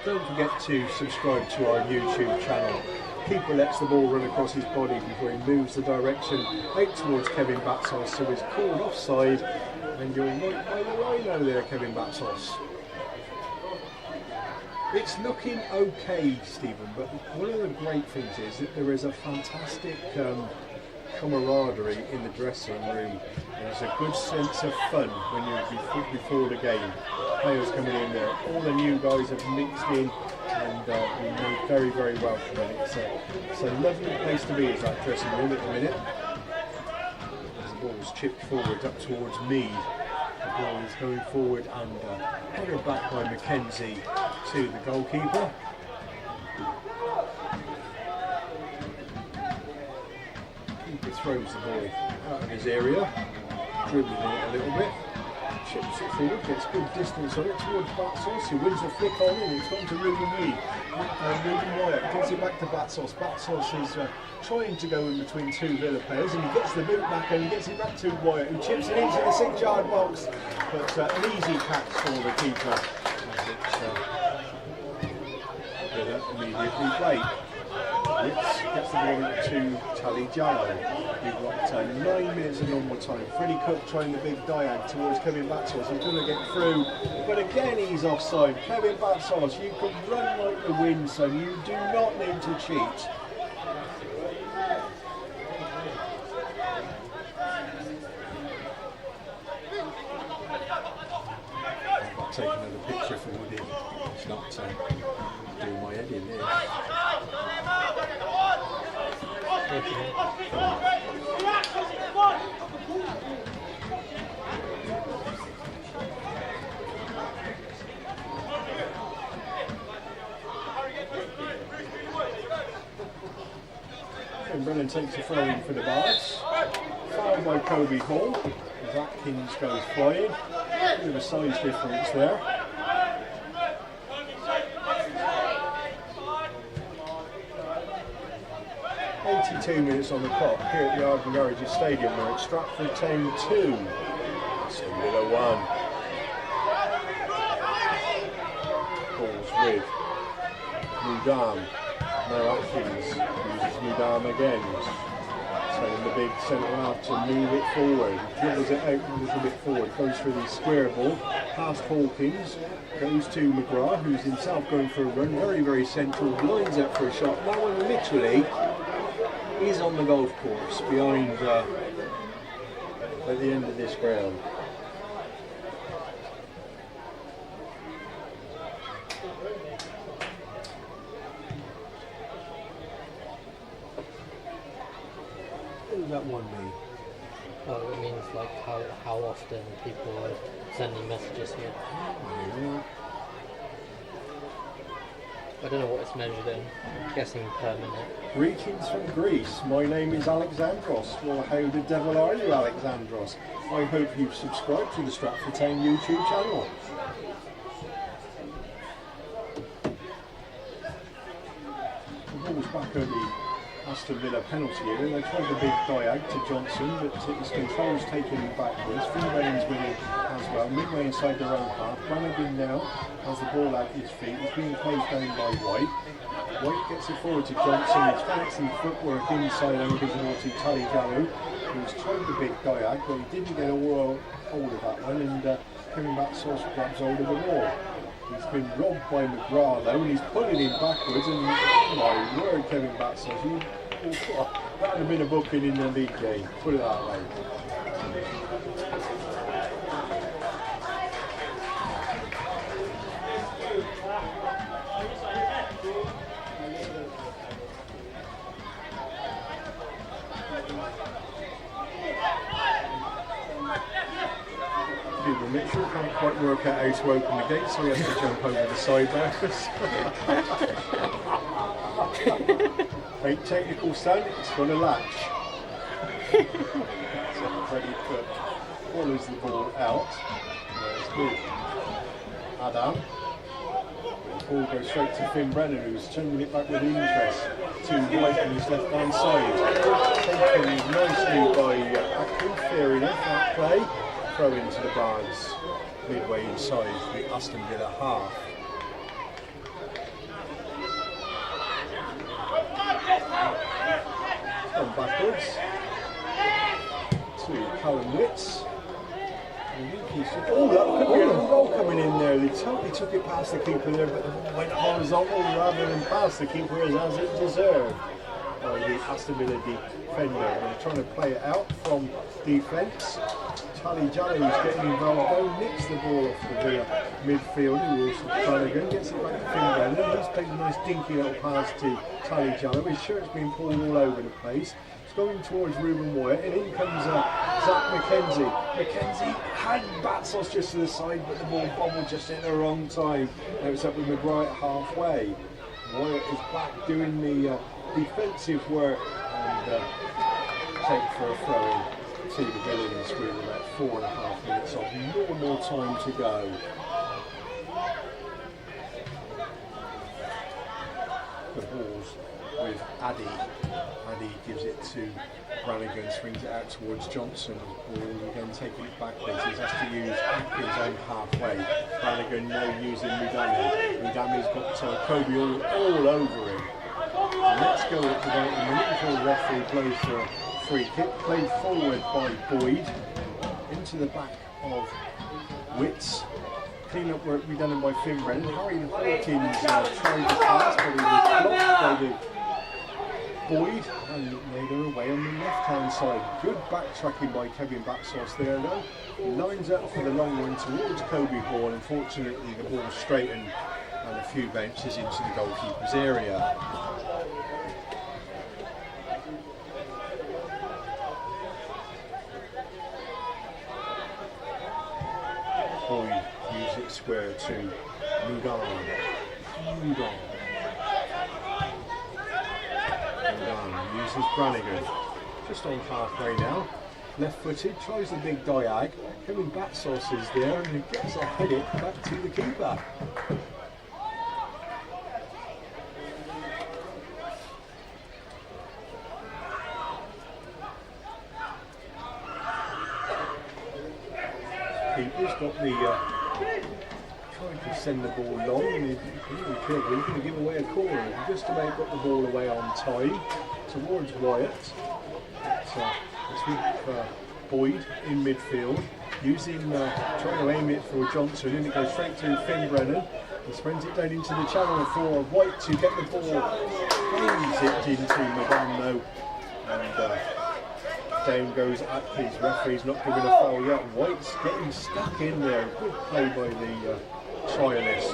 don't forget to subscribe to our YouTube channel. Keeper lets the ball run across his body before he moves the direction out towards Kevin Batsos, so he's called offside, and you're right by the line over there, Kevin Batsos. It's looking okay, Stephen, but one of the great things is that there is a fantastic camaraderie in the dressing room. There's a good sense of fun when you're before the game. Players coming in there, all the new guys have mixed in, and we made very, very welcoming. It's a lovely place to be, is that dressing room at the minute. As the ball's chipped forward up towards Mead. The ball is going forward and headed back by Mackenzie to the goalkeeper. Keeper throws the ball out of his area, dribbling it a little bit, chips it forward, gets good distance on it towards Batsos, who wins the flick on, and it's gone to Ruben Mead. Ruben Wyatt gives it back to Batsos. Batsos is trying to go in between two Villa players, and he gets the boot back and he gets it back to Wyatt, who chips it into the 6-yard box, but an easy catch for the keeper. Villa immediately break. Wicks gets the ball to Tally Jallo. We've got 9 minutes of normal time. Freddie Cook trying the big diag towards Kevin Batsos. He's going to get through, but again he's offside. Kevin Batsos, you can run like the wind, son. You do not need to cheat. I'll take another picture for Woody. It's not doing my head in here. And Brennan takes a throw in for the Bards. Fouled by Kobe Hall as Atkins goes flying. Bit of a size difference there. 82 minutes on the clock here at the Arden Garages Stadium. We're at Stratford Town 2, Aston Villa 1. Balls with Mudam. Now Atkins uses Mudam again. Telling the big centre half to move it forward. Dribbles it out a little bit forward. Goes for the square ball. Past Hawkins. Goes to McGrath, who's himself going for a run. Very, very central. Lines up for a shot. That one literally is on the golf course behind at the end of this ground. What does that one mean? Oh, it means like how often people are sending messages here. I don't know what it's measured in. I'm guessing per minute. Greetings from Greece. My name is Alexandros. Well, how the devil are you, Alexandros? I hope you've subscribed to the Stratford Town YouTube channel. The ball's back at the Aston Villa penalty area. They tried the big diag to Johnson, but his control's taken him backwards. Finbrennan's with it as well, midway inside their own half. Brannigan now has the ball at his feet. He's being closed down by White. White gets it forward to Johnson. It's fancy footwork inside over to Tully Gallo, who's tried the big diag, but he didn't get a hold of that one, and Kevin Batsauce grabs hold of the ball. He's been robbed by McGrath though, and he's pulling him backwards, and my word, Kevin Batsauce, that would have been a booking in the league game, put it that way. Mitchell can't quite work out how to open the gate, so he has to jump over the side there. Great technical stand, it's got a latch. So Freddie Cook follows the ball out. There's good. Adam. The ball goes straight to Finbrennan, who's turning it back with interest to White on his left hand side. Taken nicely by Atkins, fair enough that play. Throw into the Bards, midway inside the Aston Villa half. Gone backwards to Callum Witts. Oh, that could be a goal coming in there. They totally took it past the keeper there, but the ball went horizontal rather than past the keeper as it deserved. By the Aston Villa defender. They're trying to play it out from defence. Tully Jallow is getting involved. Though nicks the ball off the Villa midfield. Wilson Flanagan gets it back to Finbrennan. He's played a nice dinky little pass to Tully Jallow. His shirt's been pulled all over the place. It's going towards Ruben Wyatt, and in comes Zach McKenzie. McKenzie had Batsauce just to the side, but the ball bobbled just at the wrong time. Now it's up with McGrath halfway. Wyatt is back doing the defensive work and take for a throw-in to the Villains with about 4.5 minutes off. No more time to go. The ball's with Addy. Addy gives it to Brannigan, swings it out towards Johnson. Ball again taking it backwards. He has to use Atkins on halfway. Brannigan now using Mudami. Mudami's got Kobe all over him. Let's go at about a minute until the referee blows for a free kick. Played forward by Boyd into the back of Witts. Clean up work redone by Finbrennan. Harry Hawkins tried to pass, but he was blocked by the Boyd, and they're away on the left hand side. Good backtracking by Kevin Batsauce there though. Lines up for the long one towards Kobe Ball. Unfortunately the ball straightened and a few bounces into the goalkeeper's area. Boyd uses it square to Mugan. Mugan uses Brannigan. Just on halfway now. Left footed, tries the big diag. Kevin Batsauce is there and he gets a header back to the keeper. Keeper's got the trying to send the ball long, and he's going to give away a corner. He just about got the ball away on time towards Wyatt. It's with Boyd in midfield, using trying to aim it for Johnson, and it goes straight to Finbrennan. He springs it down into the channel for White to get the ball. Plays it into Madame, and down goes Atkins. Referee's not giving a foul yet. White's getting stuck in there. Good play by the trialist.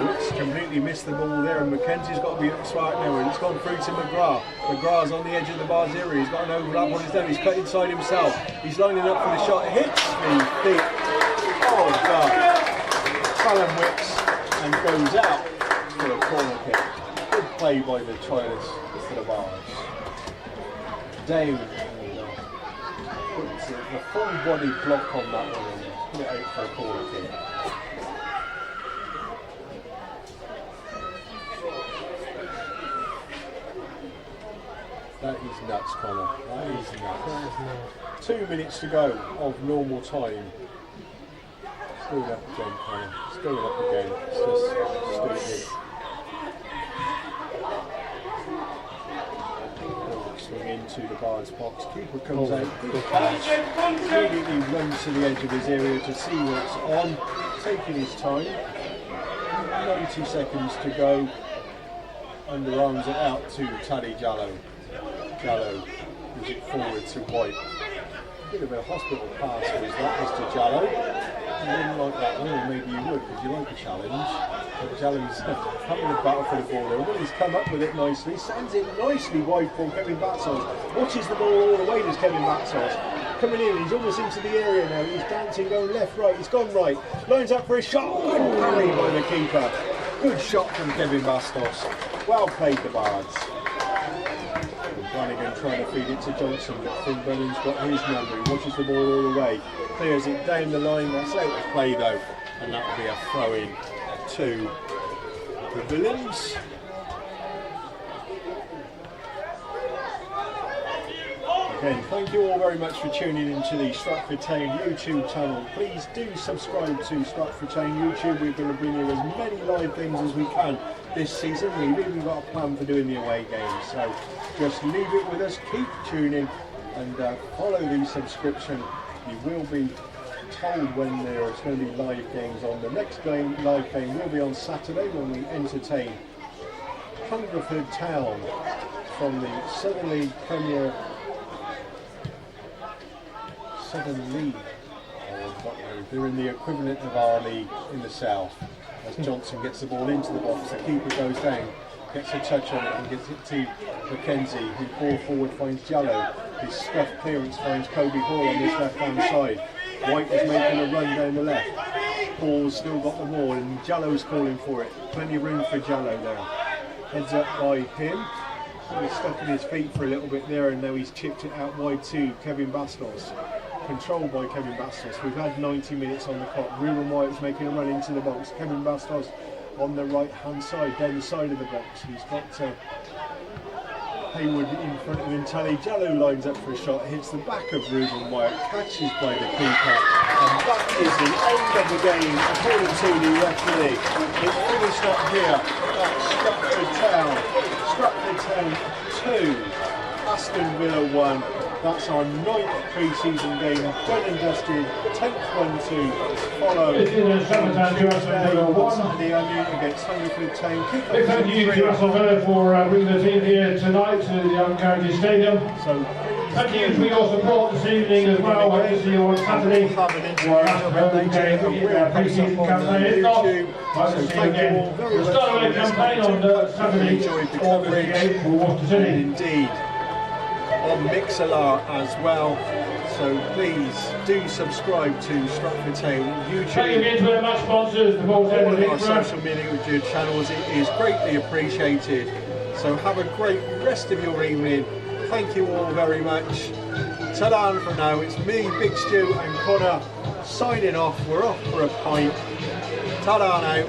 Oops, completely missed the ball there, and Mackenzie's got to be smart now, and it's gone through to McGrath. McGrath's on the edge of the Bards area, he's got an overlap on his down, he's cut inside himself, he's lining up for the shot, hits the feet, oh god, Fallon whips and goes out for a corner kick. Good play by the trialist for the Bards. Down, puts a full body block on that one and put it out for a corner kick. That is nuts, Connor. That is nuts. 2 minutes to go of normal time. It's going up again, Connor. It's going up again. It's just stupid. Swing into the Bards box. Keeper comes out. Good catch. Immediately runs to the edge of his area to see what's on. Taking his time. 90 seconds to go. Underarms it out to Taddy Jallow. Jallow moves it forward to White. Bit of a hospital pass was that, Mr. Jallow. You wouldn't like that one, or maybe you would, because you like a challenge. But Jallow's having a battle for the ball there. Well, he's come up with it nicely, sends it nicely wide for Kevin Batsos. Watches the ball all the way, does Kevin Batsos. Coming in, he's almost into the area now. He's dancing, going left, right, he's gone right. Lines up for a shot. Good parry by the keeper. Good shot from Kevin Bastos. Well played, the Bards. Flanagan trying to feed it to Johnson, but Finn Brennan's got his number. He watches the ball all the way, clears it down the line. That's out of play though, and that will be a throw in to the Villains. Again, thank you all very much for tuning into the Stratford Town YouTube channel. Please do subscribe to Stratford Town YouTube. We're going to bring you as many live things as we can this season. We've even got a plan for doing the away games, so just leave it with us, keep tuning and follow the subscription. You will be told when there's going to be live games on. The next live game will be on Saturday when we entertain Hungerford Town from the Southern League Premier Southern League. They're in the equivalent of our league in the south. As Johnson gets the ball into the box, the keeper goes down, gets a touch on it and gets it to Mackenzie, who ball forward finds Jallow. His scuffed clearance finds Kobe Hall on this left hand side. White is making a run down the left. Hall's still got the ball and Jallow's calling for it. Plenty of room for Jallow now. Heads up by him. He's stuck in his feet for a little bit there, and now he's chipped it out wide to Kevin Bastos. Controlled by Kevin Bastos. We've had 90 minutes on the clock. Ruben White's making a run into the box. Kevin Bastos on the right hand side, down the side of the box. He's got Haywood in front of him. Tally Jallow lines up for a shot, hits the back of Ruben White, catches by the keeper, and that is the end of the game according to the referee. It's finished up here at Stratford Town 2, Aston Villa 1. That's our 9th pre-season game, done and dusted, 10th one to follow on Saturday against Hungerford Town. Big thank you to Aston Villa for bringing the team here tonight to the Young County Stadium. So, thank you for your support this evening as well. Hope to see you on Saturday for our home game in our pre-season campaign. If not, hope to see you again. We'll start a campaign on Saturday, August 8th for Worcester City. Indeed. On Mixlr as well, so please do subscribe to Stratford Town YouTube. Thank you to the match sponsors, the all of our social media channels. It is greatly appreciated. So have a great rest of your evening. Thank you all very much. Ta-da for now. It's me, Big Stu and Connor signing off. We're off for a pint. Ta-da now.